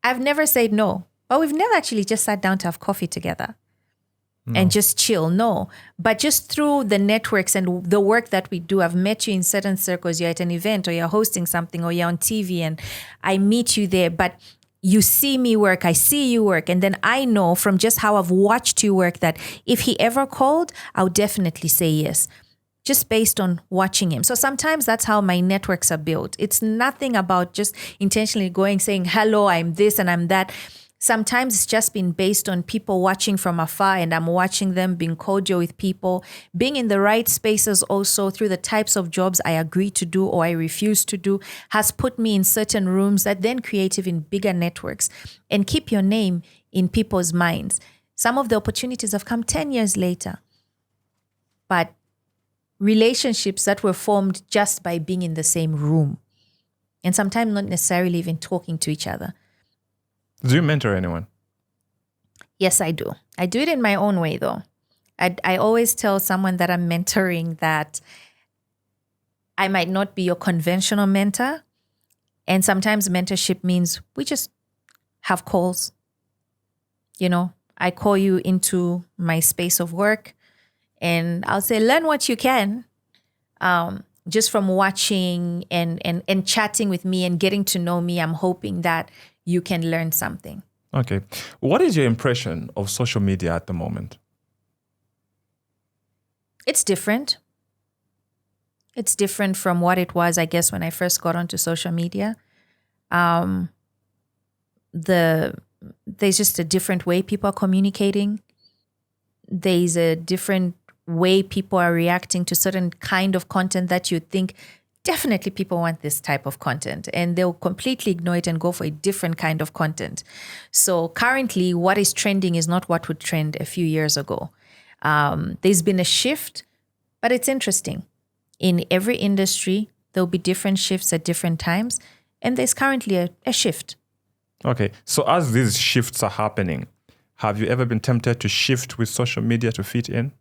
S3: I've never said no, but we've never actually just sat down to have coffee together and just chill. No, but just through the networks and the work that we do, I've met you in certain circles. You're at an event or you're hosting something or you're on TV and I meet you there, but you see me work, I see you work. And then I know from just how I've watched you work that if he ever called, I'll definitely say yes, just based on watching him. So sometimes that's how my networks are built. It's nothing about just intentionally going, saying, hello, I'm this and I'm that. Sometimes it's just been based on people watching from afar, and I'm watching them, being cordial with people, being in the right spaces also through the types of jobs I agree to do or I refuse to do has put me in certain rooms that then create even bigger networks and keep your name in people's minds. Some of the opportunities have come 10 years later, but relationships that were formed just by being in the same room and sometimes not necessarily even talking to each other.
S2: Do you mentor anyone?
S3: Yes, I do. I do it in my own way, though. I always tell someone that I'm mentoring that I might not be your conventional mentor. And sometimes mentorship means we just have calls. I call you into my space of work and I'll say, learn what you can. Just from watching and chatting with me and getting to know me, I'm hoping that you can learn something.
S2: Okay. What is your impression of social media at the moment? It's
S3: different. It's different from what it was, I guess, when I first got onto social media. There's just a different way people are communicating. There's a different way people are reacting to certain kind of content that you think definitely people want this type of content, and they'll completely ignore it and go for a different kind of content. So currently what is trending is not what would trend a few years ago. There's been a shift, but it's interesting. In every industry, there'll be different shifts at different times, and there's currently a shift.
S2: Okay, so as these shifts are happening, have you ever been tempted to shift with social media to fit in?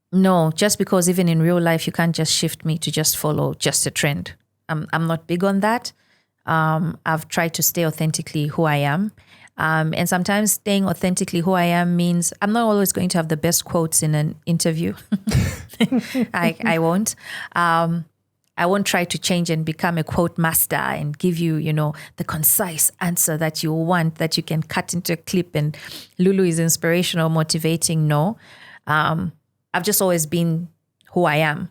S3: No, just because even in real life, you can't just shift me to just follow just a trend. I'm not big on that. I've tried to stay authentically who I am. And sometimes staying authentically who I am means I'm not always going to have the best quotes in an interview. I won't. I won't try to change and become a quote master and give you, the concise answer that you want, that you can cut into a clip and Lulu is inspirational, motivating. No. I've just always been who I am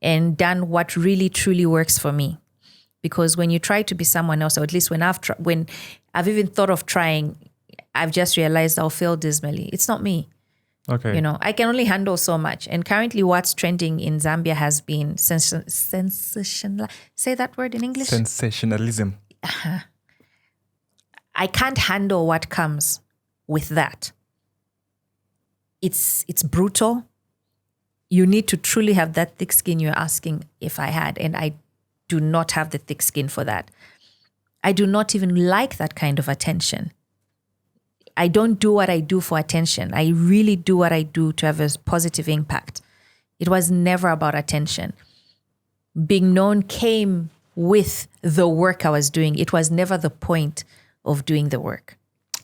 S3: and done what really, truly works for me. Because when you try to be someone else, or at least when I've even thought of trying, I've just realized I'll fail dismally. It's not me.
S2: Okay.
S3: I can only handle so much. And currently what's trending in Zambia has been sensational. Say that word in English?
S2: Sensationalism.
S3: I can't handle what comes with that. It's brutal. You need to truly have that thick skin you're asking if I had. And I do not have the thick skin for that. I do not even like that kind of attention. I don't do what I do for attention. I really do what I do to have a positive impact. It was never about attention. Being known came with the work I was doing. It was never the point of doing the work.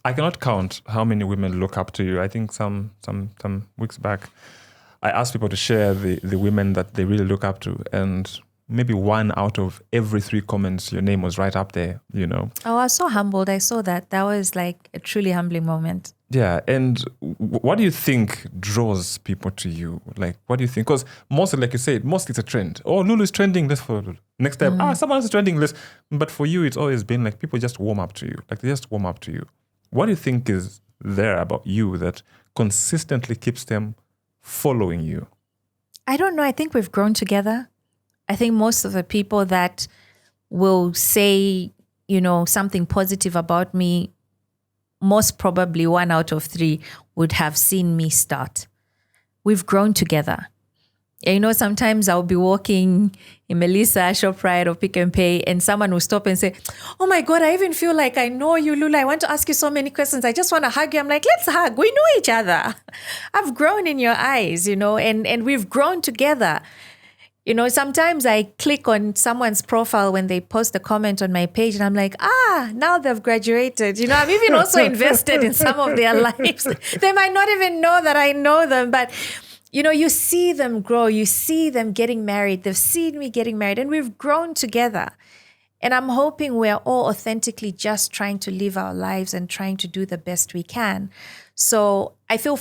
S2: I cannot count how many women look up to you. I think some weeks back, I asked people to share the women that they really look up to, and maybe 1 out of every 3 comments, your name was right up there,
S3: Oh, I was so humbled. I saw that. That was like a truly humbling moment.
S2: Yeah. And what do you think draws people to you? Like, what do you think? Because mostly, like you said, mostly it's a trend. Oh, Lulu is trending. Let's follow Lulu. Next time, someone else is trending. But for you, it's always been like people just warm up to you. Like they just warm up to you. What do you think is there about you that consistently keeps them following you?
S3: I don't know. I think we've grown together. I think most of the people that will say, something positive about me, most probably 1 out of 3 would have seen me start. We've grown together. Sometimes I'll be walking in Melissa, ShopRite or Pick and Pay, and someone will stop and say, oh my God, I even feel like I know you, Lulu. I want to ask you so many questions. I just want to hug you. I'm like, let's hug. We know each other. I've grown in your eyes, and we've grown together. Sometimes I click on someone's profile when they post a comment on my page and I'm like, now they've graduated. I'm even also invested in some of their lives. They might not even know that I know them, but you see them grow. You see them getting married. They've seen me getting married and we've grown together. And I'm hoping we're all authentically just trying to live our lives and trying to do the best we can. So I feel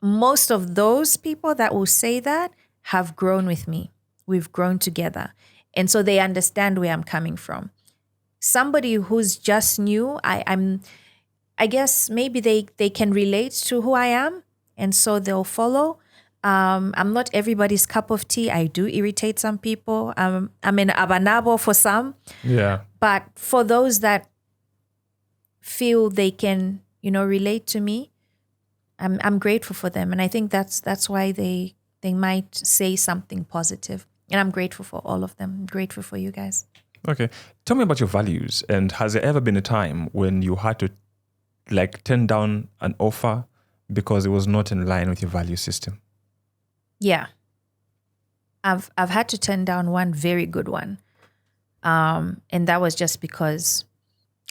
S3: most of those people that will say that have grown with me. We've grown together. And so they understand where I'm coming from. Somebody who's just new, I guess maybe they can relate to who I am and so they'll follow. I'm not everybody's cup of tea. I do irritate some people. I'm an abanabo for some.
S2: Yeah.
S3: But for those that feel they can, relate to me, I'm grateful for them. And I think that's why they might say something positive. And I'm grateful for all of them. I'm grateful for you guys.
S2: Okay. Tell me about your values. And has there ever been a time when you had to turn down an offer because it was not in line with your value system?
S3: Yeah. I've had to turn down one very good one. And that was just because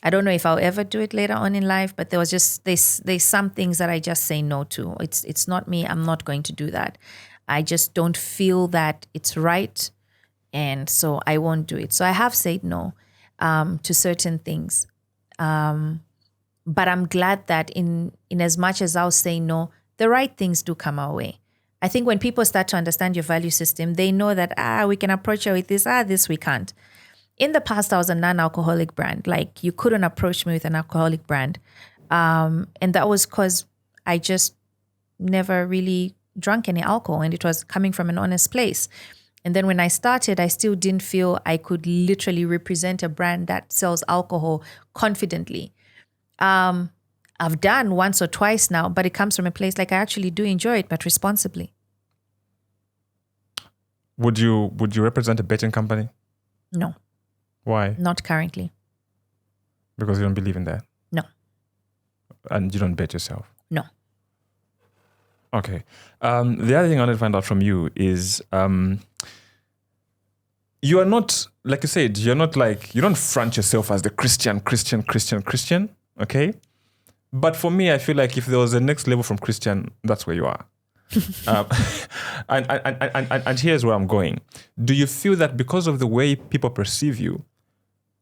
S3: I don't know if I'll ever do it later on in life, but there was just there's some things that I just say no to. It's not me. I'm not going to do that. I just don't feel that it's right. And so I won't do it. So I have said no to certain things. But I'm glad that in as much as I'll say no, the right things do come our way. I think when people start to understand your value system, they know that, we can approach you with this, this we can't. In the past, I was a non-alcoholic brand. Like you couldn't approach me with an alcoholic brand. And that was because I just never really drank any alcohol and it was coming from an honest place. And then when I started, I still didn't feel I could literally represent a brand that sells alcohol confidently. I've done once or twice now, but it comes from a place like I actually do enjoy it, but responsibly.
S2: Would you represent a betting company?
S3: No.
S2: Why?
S3: Not currently.
S2: Because you don't believe in that?
S3: No.
S2: And you don't bet yourself?
S3: No.
S2: Okay. The other thing I want to find out from you is you are not, like you said, you don't front yourself as the Christian, okay? But for me, I feel like if there was a next level from Christian, that's where you are. um, and here's where I'm going. Do you feel that because of the way people perceive you,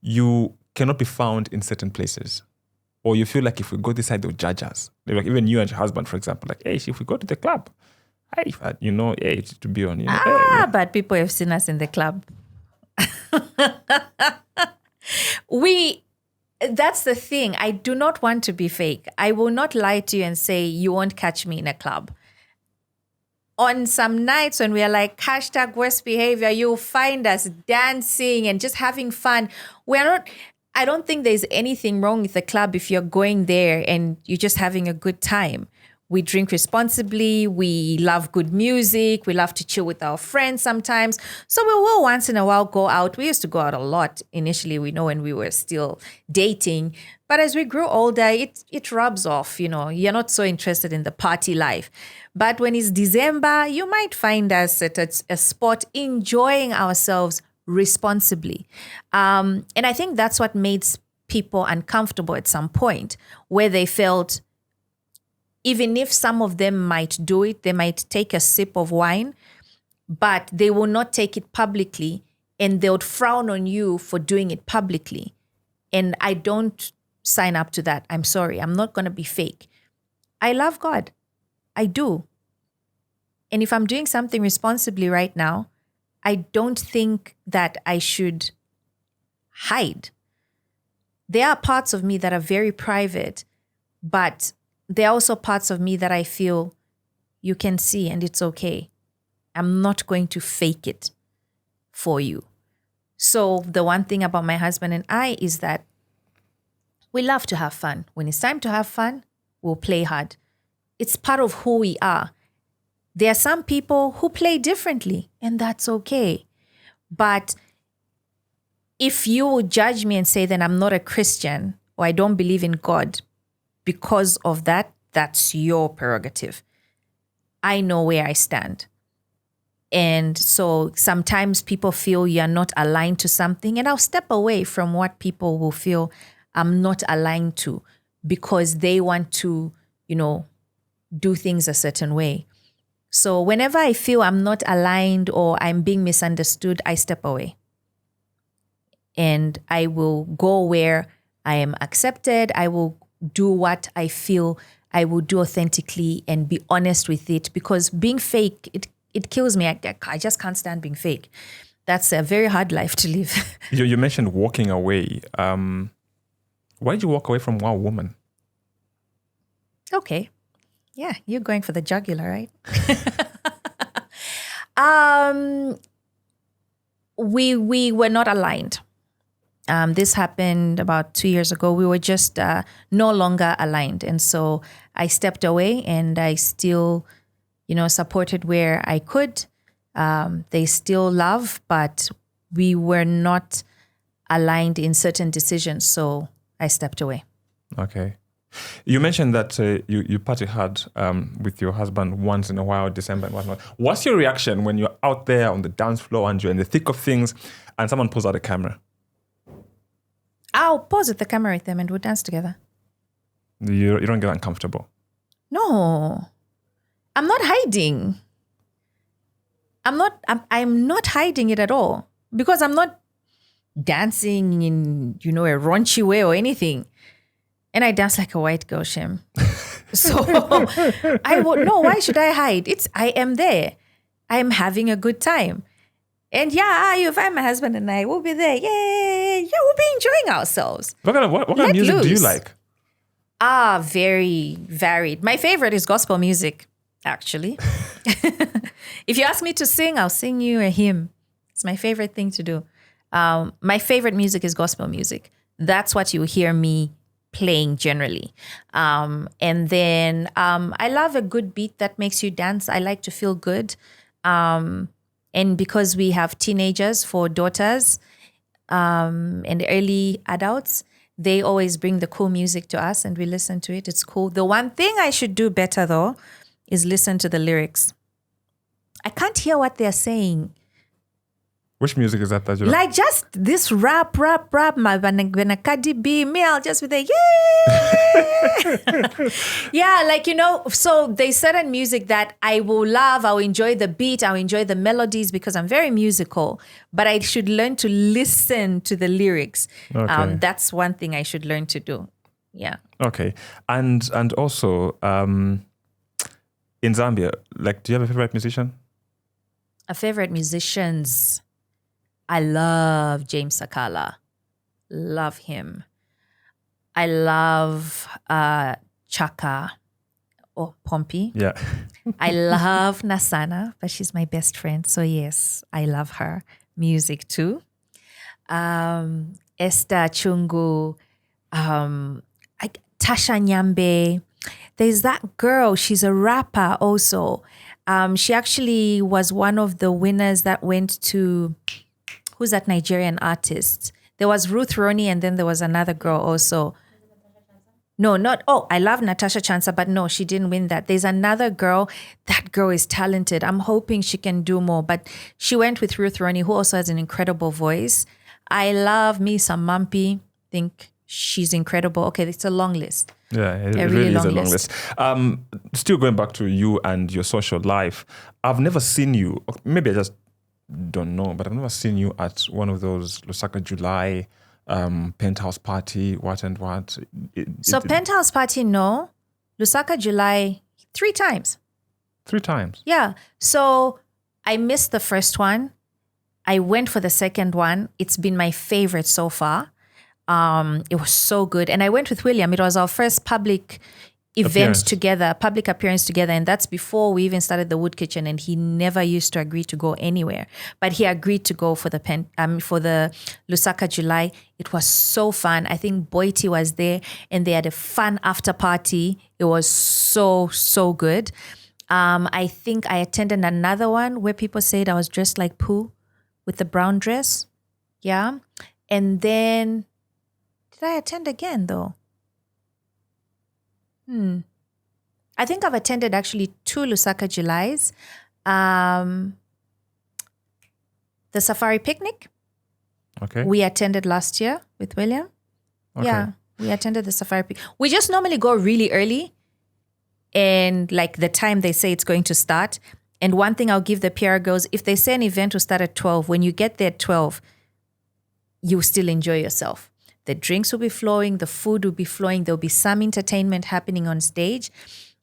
S2: you cannot be found in certain places? Or you feel like if we go this side, they'll judge us? Like even you and your husband, for example, like, hey, if we go to the club, hey, it's to be on.
S3: But people have seen us in the club. That's the thing. I do not want to be fake. I will not lie to you and say you won't catch me in a club. On some nights when we are like #worst behavior, you'll find us dancing and just having fun. I don't think there's anything wrong with the club if you're going there and you're just having a good time. We drink responsibly. We love good music. We love to chill with our friends sometimes. So we will once in a while go out. We used to go out a lot initially, when we were still dating. But as we grew older, it rubs off, You're not so interested in the party life. But when it's December, you might find us at a spot enjoying ourselves responsibly. And I think that's what made people uncomfortable at some point, where they felt, even if some of them might do it, they might take a sip of wine, but they will not take it publicly, and they would frown on you for doing it publicly. And I don't sign up to that. I'm sorry. I'm not going to be fake. I love God. I do. And if I'm doing something responsibly right now, I don't think that I should hide. There are parts of me that are very private, but there are also parts of me that I feel you can see and it's okay. I'm not going to fake it for you. So the one thing about my husband and I is that we love to have fun. When it's time to have fun, we'll play hard. It's part of who we are. There are some people who play differently, and that's okay. But if you will judge me and say that I'm not a Christian or I don't believe in God because of that, that's your prerogative. I know where I stand. And so sometimes people feel you're not aligned to something, and I'll step away from what people will feel I'm not aligned to because they want to, do things a certain way. So whenever I feel I'm not aligned or I'm being misunderstood, I step away. And I will go where I am accepted. I will do what I feel I will do authentically and be honest with it, because being fake, it kills me. I just can't stand being fake. That's a very hard life to live.
S2: You mentioned walking away. Why did you walk away from Wow Woman?
S3: Okay. Yeah, you're going for the jugular, right? We were not aligned. This happened about 2 years ago. We were just no longer aligned. And so I stepped away, and I still, supported where I could. They still love, but we were not aligned in certain decisions. So I stepped away.
S2: Okay. You mentioned that you party hard with your husband once in a while, December and whatnot. What's your reaction when you're out there on the dance floor and you're in the thick of things and someone pulls out a camera?
S3: I'll pause with the camera with them and we'll dance together.
S2: You don't get uncomfortable?
S3: No. I'm not hiding. I'm not hiding it at all, because I'm not dancing in, a raunchy way or anything. And I dance like a white girl, Shem. So I would no. Why should I hide? I am there. I am having a good time. And you find my husband and I will be there. Yay! Yeah, we'll be enjoying ourselves.
S2: What kind of music do you like?
S3: Very varied. My favorite is gospel music, actually. If you ask me to sing, I'll sing you a hymn. It's my favorite thing to do. My favorite music is gospel music. That's what you hear me playing generally. And then I love a good beat that makes you dance. I like to feel good. And because we have teenagers for daughters and early adults, they always bring the cool music to us and we listen to it. It's cool. The one thing I should do better, though, is listen to the lyrics. I can't hear what they're saying.
S2: Which music is that you like?
S3: Like just this rap. My when a Cardi B, me, I'll just be there, yeah. Yeah, like, so there's certain music that I will love. I'll enjoy the beat. I'll enjoy the melodies because I'm very musical. But I should learn to listen to the lyrics.
S2: Okay.
S3: That's one thing I should learn to do. Yeah.
S2: Okay. And also, in Zambia, like, do you have a favorite musician?
S3: A favorite musicians. I love James Sakala. Love him. I love Chaka or Pompey.
S2: Yeah.
S3: I love Nasana, but she's my best friend. So yes, I love her music too. Esther Chungu, Tasha Nyambe. There's that girl. She's a rapper also. She actually was one of the winners that went to... Who's that Nigerian artist? There was Ruth Roney and then there was another girl also. No, not... Oh, I love Natasha Chansa, but no, she didn't win that. There's another girl. That girl is talented. I'm hoping she can do more. But she went with Ruth Roney, who also has an incredible voice. I love me some Mampi. Think she's incredible. Okay, it's a long list.
S2: Yeah, it really is a long list. Still going back to you and your social life, I've never seen you, maybe I just don't know, but I've never seen you at one of those Lusaka July penthouse party, what and what.
S3: Penthouse party, no. Lusaka July, 3 times.
S2: 3 times?
S3: Yeah. So I missed the first one. I went for the second one. It's been my favorite so far. It was so good. And I went with William. It was our first public event together, public appearance together. And that's before we even started the Wood Kitchen. And he never used to agree to go anywhere. But he agreed to go for the Lusaka July. It was so fun. I think Boiti was there and they had a fun after party. It was so, so good. I think I attended another one where people said I was dressed like Pooh with the brown dress. Yeah. And then... Did I attend again though? I think I've attended actually 2 Lusaka Julys. The Safari Picnic.
S2: Okay.
S3: We attended last year with William. Okay. Yeah, we attended the Safari Picnic. We just normally go really early and like the time they say it's going to start. And one thing I'll give the PR girls, if they say an event will start at 12, when you get there at 12, you still enjoy yourself. The drinks will be flowing, the food will be flowing, there'll be some entertainment happening on stage.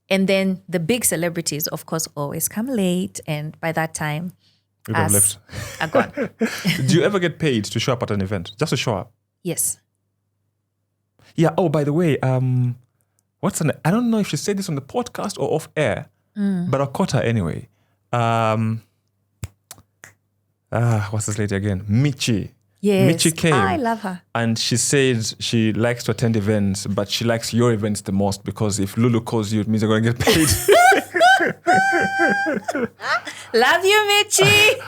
S3: And then the big celebrities, of course, always come late. And by that time,
S2: we've left.
S3: Are gone.
S2: Do you ever get paid to show up at an event? Just to show up?
S3: Yes.
S2: Yeah. Oh, by the way, I don't know if she said this on the podcast or off air, but I caught her anyway. What's this lady again? Michi.
S3: Yes.
S2: Michi came.
S3: I love her.
S2: And she said she likes to attend events, but she likes your events the most because if Lulu calls you, it means you're going to get paid.
S3: Love you, Michi.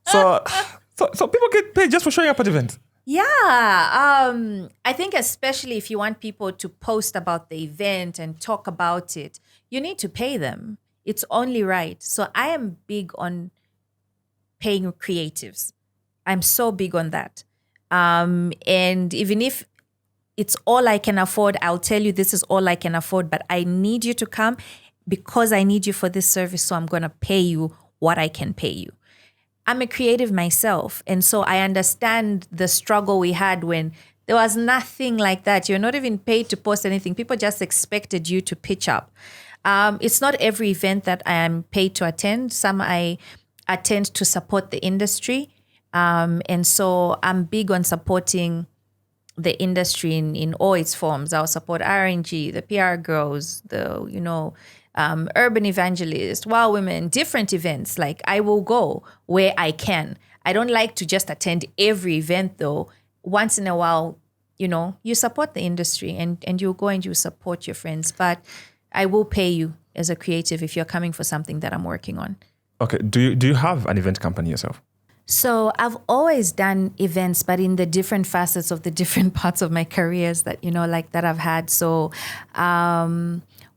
S2: So people get paid just for showing up at events?
S3: Yeah. I think especially if you want people to post about the event and talk about it, you need to pay them. It's only right. So I am big on paying creatives. I'm so big on that. And even if it's all I can afford, I'll tell you this is all I can afford, but I need you to come because I need you for this service. So I'm going to pay you what I can pay you. I'm a creative myself. And so I understand the struggle we had when there was nothing like that. You're not even paid to post anything. People just expected you to pitch up. It's not every event that I am paid to attend. Some I attend to support the industry. And so I'm big on supporting the industry in all its forms. I'll support RNG, the PR girls, urban evangelist, Wow Women, different events. Like I will go where I can. I don't like to just attend every event though. Once in a while, you support the industry and you go and you support your friends. But I will pay you as a creative if you're coming for something that I'm working on. Okay.
S2: Do you have an event company yourself?
S3: So I've always done events, but in the different facets of the different parts of my careers that, that I've had. So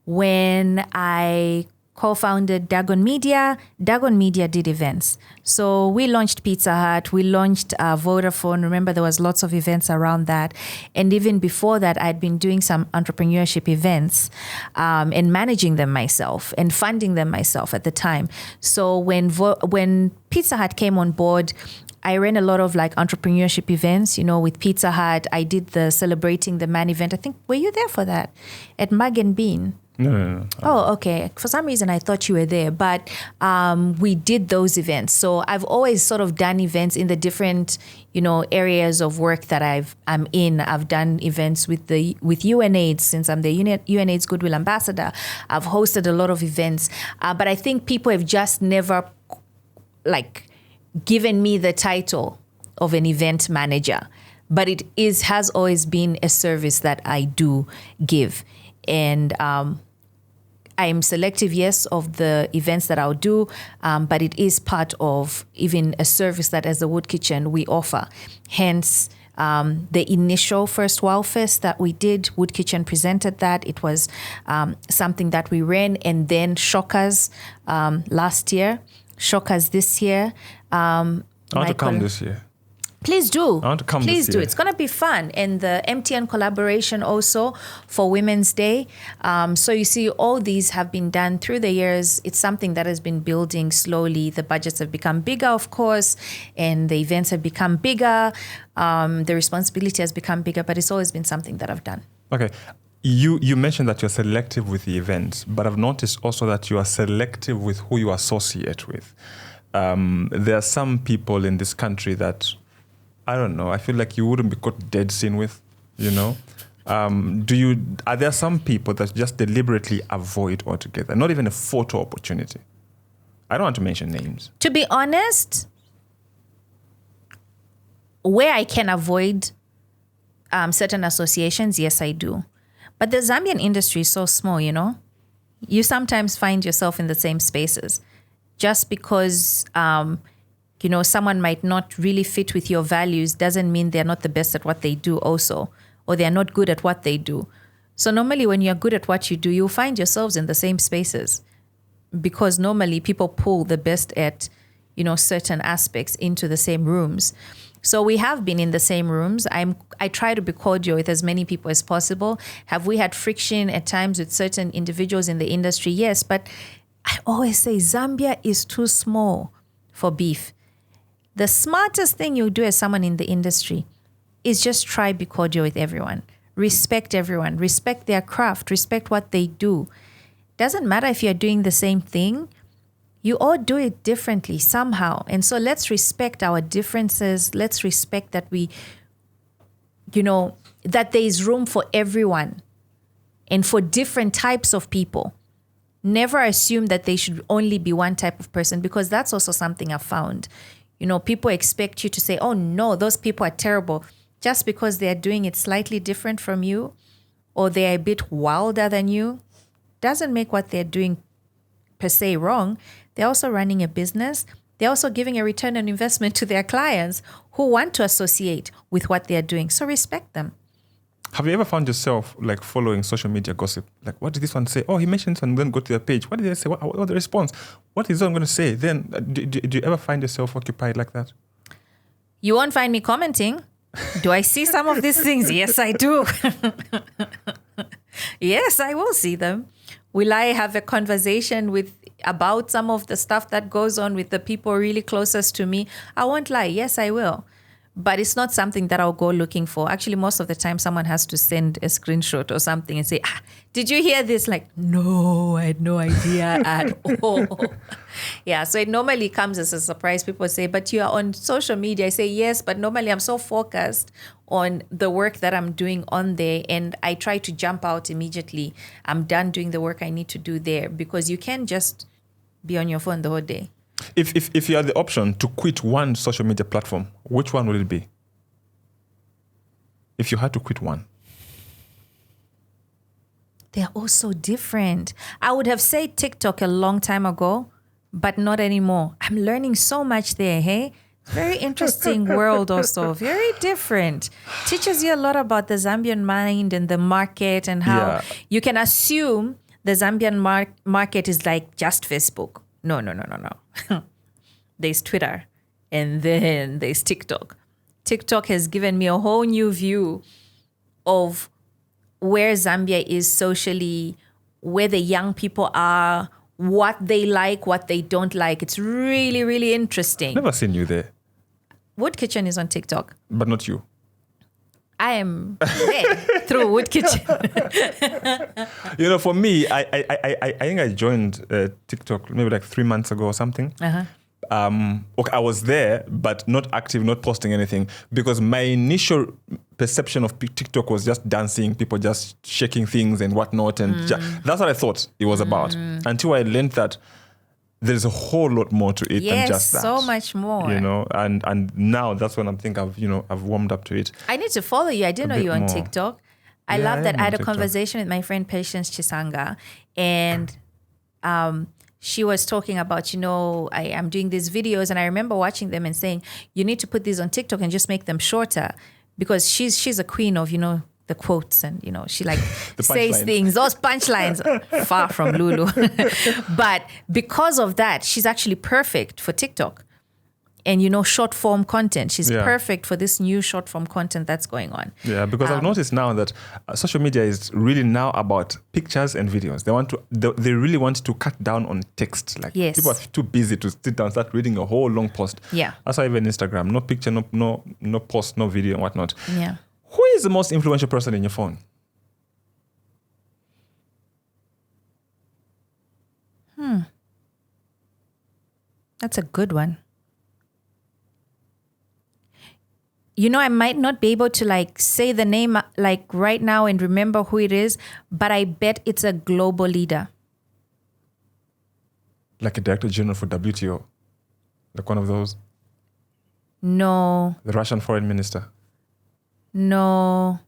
S3: when I co-founded Dagon Media. Dagon Media did events. So we launched Pizza Hut, we launched Vodafone. Remember, there was lots of events around that. And even before that, I'd been doing some entrepreneurship events and managing them myself and funding them myself at the time. So when Pizza Hut came on board, I ran a lot of like entrepreneurship events, with Pizza Hut. I did the Celebrating the Man event. I think, were you there for that? At Mug and Bean?
S2: No.
S3: Oh, okay. For some reason, I thought you were there, but we did those events. So I've always sort of done events in the different, areas of work that I'm in. I've done events with UNAIDS since I'm the UNAIDS Goodwill Ambassador. I've hosted a lot of events, but I think people have just never given me the title of an event manager. But it has always been a service that I do give. And I am selective, yes, of the events that I'll do, but it is part of even a service that as the Wood Kitchen we offer. Hence, the initial first Wow Fest that we did, Wood Kitchen presented that. It was something that we ran, and then Shockers last year, Shockers this year.
S2: I want to come this year.
S3: Please do.
S2: I want to come
S3: Please
S2: this
S3: do.
S2: year.
S3: It's going to be fun. And the MTN collaboration also for Women's Day. So you see, all these have been done through the years. It's something that has been building slowly. The budgets have become bigger, of course, and the events have become bigger. The responsibility has become bigger, but it's always been something that I've done.
S2: Okay. You mentioned that you're selective with the events, but I've noticed also that you are selective with who you associate with. There are some people in this country that, I don't know, I feel like you wouldn't be caught dead sin with, Are there some people that just deliberately avoid altogether? Not even a photo opportunity. I don't want to mention names.
S3: To be honest, where I can avoid certain associations, yes, I do. But the Zambian industry is so small, You sometimes find yourself in the same spaces. Just because, someone might not really fit with your values doesn't mean they're not the best at what they do also, or they're not good at what they do. So normally when you're good at what you do, you'll find yourselves in the same spaces, because normally people pull the best at, certain aspects into the same rooms. So we have been in the same rooms. I try to be cordial with as many people as possible. Have we had friction at times with certain individuals in the industry? Yes, but I always say Zambia is too small for beef. The smartest thing you do as someone in the industry is just try to be cordial with everyone. Respect everyone. Respect their craft. Respect what they do. Doesn't matter if you're doing the same thing. You all do it differently somehow. And so let's respect our differences. Let's respect that that there is room for everyone and for different types of people. Never assume that they should only be one type of person, because that's also something I've found. People expect you to say, oh no, those people are terrible, just because they're doing it slightly different from you, or they're a bit wilder than you, doesn't make what they're doing per se wrong. They're also running a business. They're also giving a return on investment to their clients who want to associate with what they're doing. So respect them.
S2: Have you ever found yourself following social media gossip? What did this one say? Oh, he mentioned something, then go to their page. What did they say? What was the response? What is I'm going to say? Then do you ever find yourself occupied like that?
S3: You won't find me commenting. Do I see some of these things? Yes, I do. Yes, I will see them. Will I have a conversation about some of the stuff that goes on with the people really closest to me? I won't lie. Yes, I will. But it's not something that I'll go looking for. Actually, most of the time, someone has to send a screenshot or something and say, did you hear this? No, I had no idea at all. Yeah, so it normally comes as a surprise. People say, but you are on social media. I say, yes, but normally I'm so focused on the work that I'm doing on there, and I try to jump out immediately. I'm done doing the work I need to do there, because you can't just be on your phone the whole day.
S2: If you had the option to quit one social media platform, which one would it be? If you had to quit one.
S3: They're all so different. I would have said TikTok a long time ago, but not anymore. I'm learning so much there, hey? Very interesting world also. Very different. Teaches you a lot about the Zambian mind and the market, and how you can assume the Zambian market is like just Facebook. No. There's Twitter, and then there's TikTok. TikTok has given me a whole new view of where Zambia is socially, where the young people are, what they like, what they don't like. It's really, really interesting.
S2: Never seen you there.
S3: Wood Kitchen is on TikTok.
S2: But not you.
S3: I am there through Wood Kitchen.
S2: For me, I think I joined TikTok maybe like 3 months ago or something.
S3: Uh-huh.
S2: Okay, I was there, but not active, not posting anything, because my initial perception of TikTok was just dancing, people just shaking things and whatnot, and that's what I thought it was about. Until I learned that there's a whole lot more to it than just that.
S3: Yes, so much more.
S2: And now that's when I'm thinking I've warmed up to it.
S3: I need to follow you. I didn't know you on
S2: more.
S3: TikTok. I
S2: Yeah,
S3: love that.
S2: am
S3: I
S2: on
S3: had a
S2: TikTok.
S3: conversation with my friend Patience Chisanga, and she was talking about, I am doing these videos, and I remember watching them and saying, you need to put these on TikTok and just make them shorter, because she's a queen of, the quotes, and she like says
S2: punchlines.
S3: things, those punchlines, far from Lulu. But because of that, she's actually perfect for TikTok and short form content. She's perfect for this new short form content that's going on.
S2: Yeah, because I've noticed now that social media is really now about pictures and videos. They really want to cut down on text. Like
S3: Yes.
S2: people are too busy to sit down and start reading a whole long post.
S3: Yeah.
S2: That's why even Instagram, no picture, no post, no video and whatnot.
S3: Yeah.
S2: Who is the most influential person in your phone?
S3: That's a good one. I might not be able to say the name right now and remember who it is, but I bet it's a global leader.
S2: Like a director general for WTO? Like one of those?
S3: No.
S2: The Russian foreign minister?
S3: No.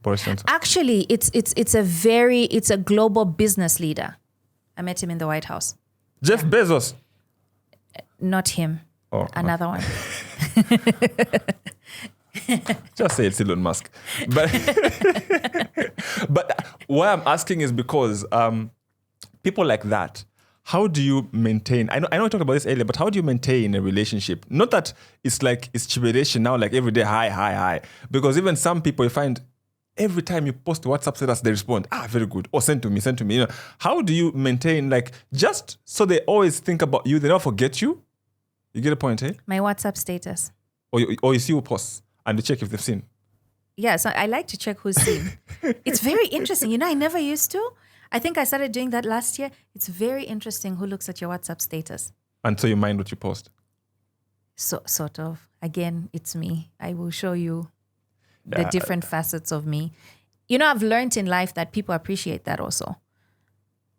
S2: Boris Johnson?
S3: Actually, it's a global business leader. I met him in the White House.
S2: Jeff Bezos?
S3: Not him.
S2: Oh,
S3: Another one.
S2: Just say it's Elon Musk. But why I'm asking is because people like that, how do you maintain? I know I talked about this earlier, but how do you maintain a relationship? Not that it's like it's chiberation now, like every day, hi. Because even some people you find every time you post WhatsApp status, they respond, very good. Or send to me. How do you maintain, just so they always think about you, they don't forget you? You get a point, eh?
S3: My WhatsApp status.
S2: Or you see who posts and you check if they've seen.
S3: Yeah, so I like to check who's seen. It's very interesting. I never used to. I think I started doing that last year. It's very interesting who looks at your WhatsApp status.
S2: And so you mind what you post?
S3: So, sort of. Again, it's me. I will show you the different facets of me. I've learned in life that people appreciate that also.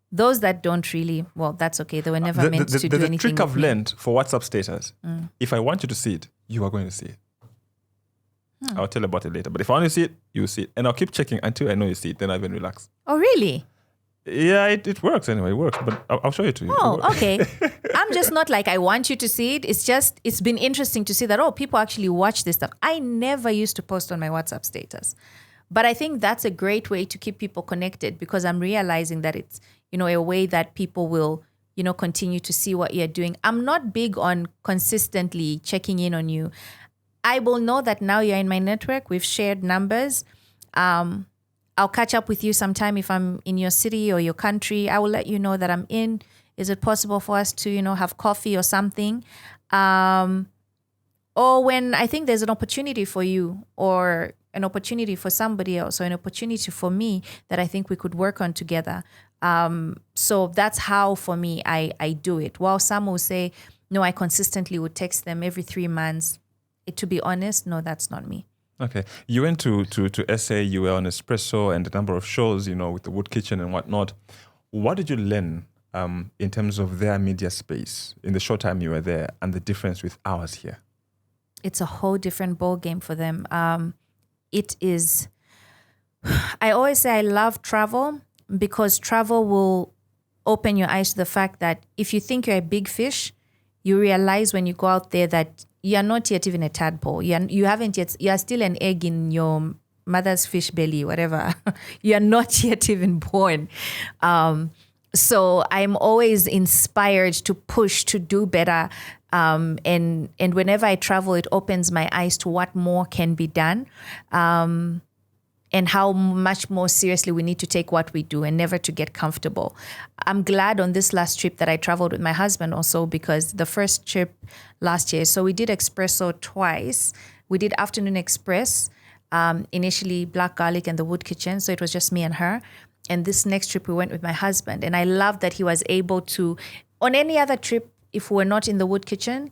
S3: Those that don't really, well, that's okay. They were never meant to do anything.
S2: The trick I've
S3: with me.
S2: learned for WhatsApp status, if I want you to see it, you are going to see it. I'll tell you about it later. But if I want to see it, you see it. And I'll keep checking until I know you see it. Then I even relax.
S3: Oh, really?
S2: Yeah, it works anyway. It works. But I'll show it to you.
S3: Oh, okay. I'm just not like I want you to see it. It's just, it's been interesting to see that, people actually watch this stuff. I never used to post on my WhatsApp status. But I think that's a great way to keep people connected, because I'm realizing that it's, a way that people will, continue to see what you're doing. I'm not big on consistently checking in on you. I will know that now you're in my network. We've shared numbers. I'll catch up with you sometime if I'm in your city or your country. I will let you know that I'm in. Is it possible for us to, have coffee or something? Or when I think there's an opportunity for you or an opportunity for somebody else or an opportunity for me that I think we could work on together. So that's how, for me, I do it. While some will say, no, I consistently would text them every 3 months. To be honest, no, that's not me.
S2: Okay. You went to SA, you were on Espresso and a number of shows, with the Wood Kitchen and whatnot. What did you learn in terms of their media space in the short time you were there and the difference with ours here?
S3: It's a whole different ball game for them. It is, I always say I love travel, because travel will open your eyes to the fact that if you think you're a big fish, you realize when you go out there that you're not yet even a tadpole. You haven't yet. You're still an egg in your mother's fish belly, whatever. You're not yet even born. So I'm always inspired to push, to do better. And whenever I travel, it opens my eyes to what more can be done. And how much more seriously we need to take what we do and never to get comfortable. I'm glad on this last trip that I traveled with my husband also, because the first trip last year, so we did espresso twice. We did afternoon express, initially black garlic and the wood kitchen. So it was just me and her. And this next trip we went with my husband. And I love that he was able to, on any other trip, if we're not in the wood kitchen,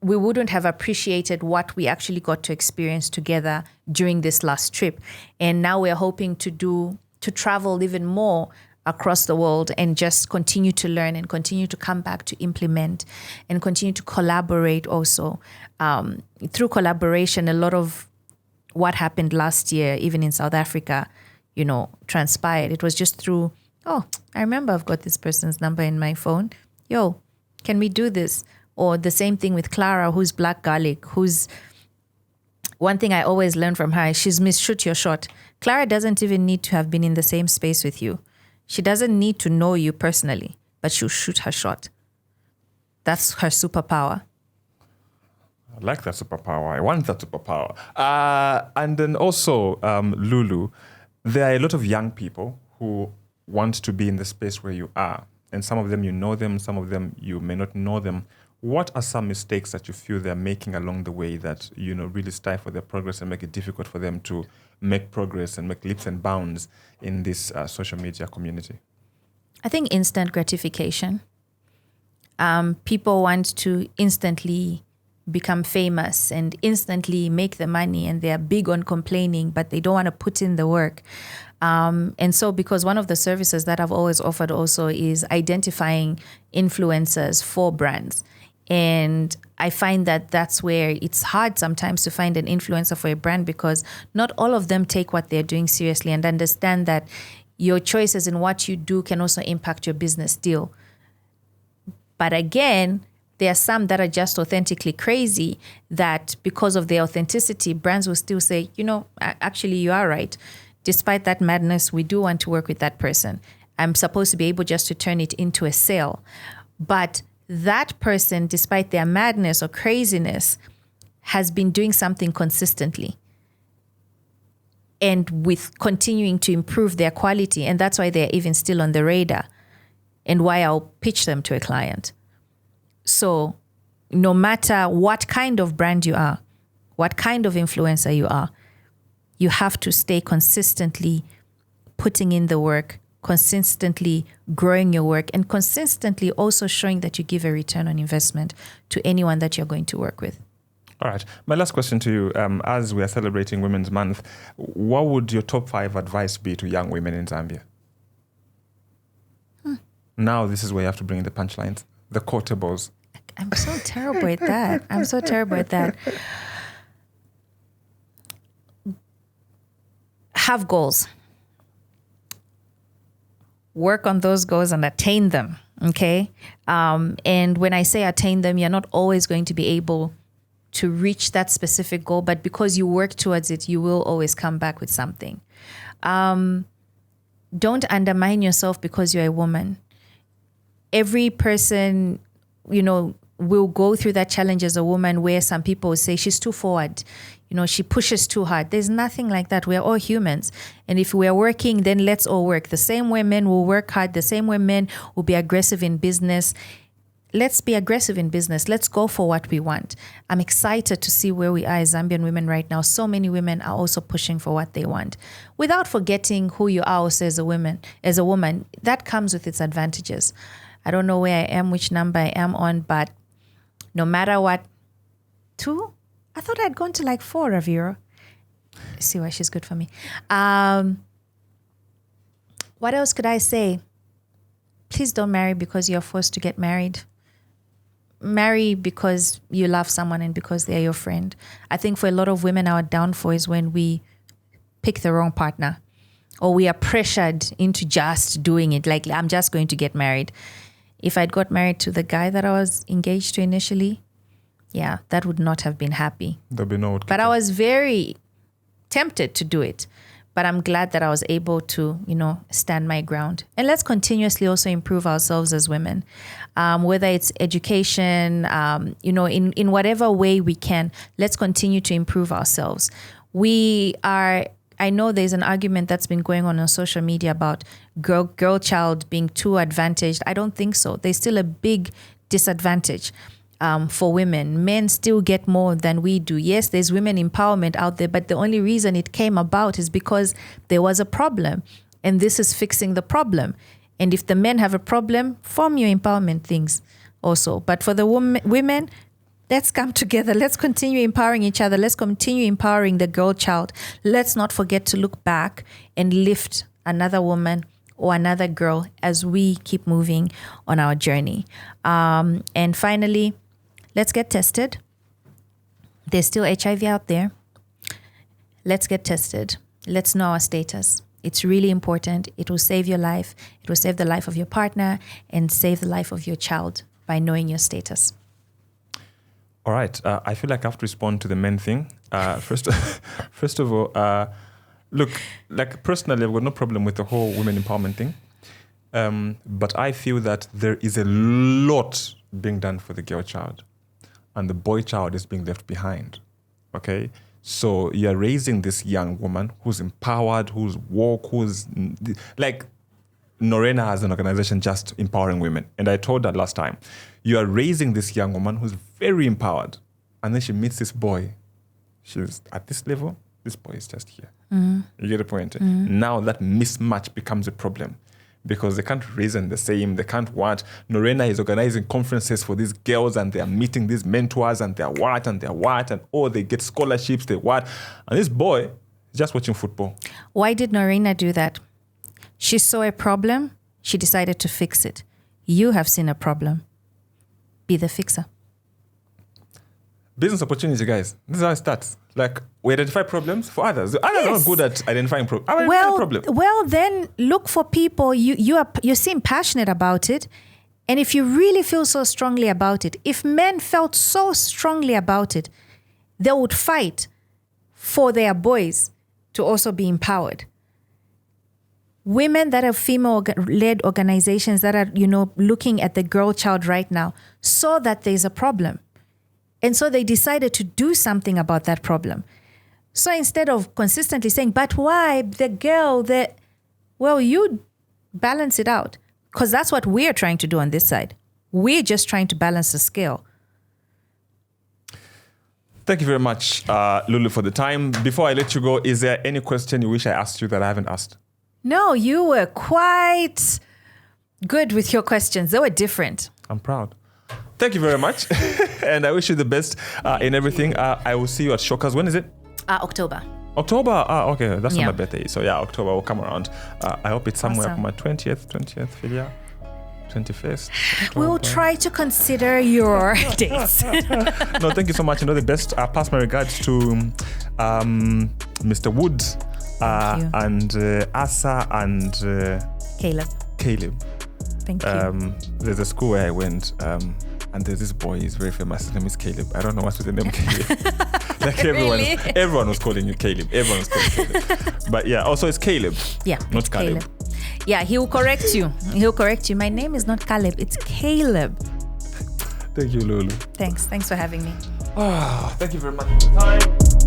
S3: we wouldn't have appreciated what we actually got to experience together during this last trip. And now we're hoping to travel even more across the world and just continue to learn and continue to come back to implement and continue to collaborate also. Through collaboration, a lot of what happened last year, even in South Africa, transpired. It was just through, I remember I've got this person's number in my phone. Yo, can we do this? Or the same thing with Clara, who's black garlic, who's, one thing I always learn from her is she's Miss Shoot Your Shot. Clara doesn't even need to have been in the same space with you. She doesn't need to know you personally, but she'll shoot her shot. That's her superpower.
S2: I like that superpower. I want that superpower. And then also, Lulu, there are a lot of young people who want to be in the space where you are. And some of them you know them, some of them you may not know them. What are some mistakes that you feel they're making along the way that, really stifle their progress and make it difficult for them to make progress and make leaps and bounds in this social media community?
S3: I think instant gratification. People want to instantly become famous and instantly make the money, and they're big on complaining, but they don't want to put in the work. And so because one of the services that I've always offered also is identifying influencers for brands. And I find that that's where it's hard sometimes to find an influencer for a brand, because not all of them take what they're doing seriously and understand that your choices in what you do can also impact your business deal. But again, there are some that are just authentically crazy that because of their authenticity, brands will still say, actually you are right. Despite that madness, we do want to work with that person. I'm supposed to be able just to turn it into a sale. But that person, despite their madness or craziness, has been doing something consistently and with continuing to improve their quality. And that's why they're even still on the radar and why I'll pitch them to a client. So no matter what kind of brand you are, what kind of influencer you are, you have to stay consistently putting in the work, consistently growing your work, and consistently also showing that you give a return on investment to anyone that you're going to work with.
S2: All right. My last question to you, as we are celebrating Women's Month, what would your top 5 advice be to young women in Zambia? Now this is where you have to bring in the punchlines, the quotables.
S3: I'm so terrible at that. Have goals. Work on those goals and attain them, okay? And when I say attain them, you're not always going to be able to reach that specific goal, but because you work towards it, you will always come back with something. Don't undermine yourself because you're a woman. Every person, will go through that challenge as a woman where some people will say she's too forward. She pushes too hard. There's nothing like that. We're all humans. And if we're working, then let's all work. The same way men will work hard. The same way men will be aggressive in business. Let's be aggressive in business. Let's go for what we want. I'm excited to see where we are as Zambian women right now. So many women are also pushing for what they want without forgetting who you are also as a woman. As a woman, that comes with its advantages. I don't know where I am, which number I am on, but no matter what, 2? I thought I'd gone to like 4, Raviro. See why she's good for me. What else could I say? Please don't marry because you're forced to get married. Marry because you love someone and because they're your friend. I think for a lot of women, our downfall is when we pick the wrong partner or we are pressured into just doing it. Like, I'm just going to get married. If I'd got married to the guy that I was engaged to initially, yeah, that would not have been happy.
S2: There'll be no.
S3: But I was very tempted to do it. But I'm glad that I was able to, stand my ground. And let's continuously also improve ourselves as women, whether it's education, in whatever way we can. Let's continue to improve ourselves. I know there's an argument that's been going on social media about girl child being too advantaged. I don't think so. There's still a big disadvantage for women. Men still get more than we do. Yes, there's women empowerment out there, but the only reason it came about is because there was a problem, and this is fixing the problem. And if the men have a problem, form your empowerment things also. But for the women, let's come together. Let's continue empowering each other. Let's continue empowering the girl child. Let's not forget to look back and lift another woman or another girl as we keep moving on our journey. And finally, let's get tested. There's still HIV out there. Let's get tested. Let's know our status. It's really important. It will save your life. It will save the life of your partner and save the life of your child by knowing your status.
S2: All right. I feel like I have to respond to the men thing. First of all, look, like personally, I've got no problem with the whole women empowerment thing. But I feel that there is a lot being done for the girl child, and the boy child is being left behind. Okay? So you're raising this young woman who's empowered, who's woke, who's like Norena has an organization just empowering women. And I told her last time, you are raising this young woman who's very empowered. And then she meets this boy. She's at this level. This boy is just here. Mm-hmm. You get the point? Mm-hmm. Now that mismatch becomes a problem because they can't reason the same. They can't what. Norena is organizing conferences for these girls and they're meeting these mentors and they're what and they're what. And they get scholarships, they what. And this boy is just watching football.
S3: Why did Norena do that? She saw a problem. She decided to fix it. You have seen a problem. Be the fixer.
S2: Business opportunity, guys. This is how it starts. Like, we identify problems for others. The others are good at identifying problems.
S3: Well, then look for people. You seem passionate about it. And if you really feel so strongly about it, if men felt so strongly about it, they would fight for their boys to also be empowered. Women that have female-led organizations that are, looking at the girl child right now saw that there's a problem. And so they decided to do something about that problem. So instead of consistently saying, but why the girl that, well, you balance it out. Because that's what we're trying to do on this side. We're just trying to balance the scale.
S2: Thank you very much, Lulu, for the time. Before I let you go, is there any question you wish I asked you that I haven't asked?
S3: No, you were quite good with your questions. They were different.
S2: I'm proud. Thank you very much. And I wish you the best in everything. I will see you at Shockers. When is it?
S3: October.
S2: October? Okay. That's not my birthday. So yeah, October will come around. I hope it's somewhere
S3: Awesome.
S2: on my 20th, Philia. 21st.
S3: We will try to consider your dates.
S2: No, thank you so much. The best. Pass my regards to Mr. Woods and Asa and
S3: Caleb. Thank you.
S2: There's a school where I went, and there's this boy. He's very famous. His name is Caleb. I don't know what's with the name Caleb. Like everyone was calling you Caleb. Everyone was calling you Caleb. But yeah, also it's Caleb.
S3: Yeah,
S2: not Caleb.
S3: Yeah, he'll correct you. My name is not Caleb. It's Caleb.
S2: Thank you, Lulu.
S3: Thanks for having me.
S2: Thank you very much for the time.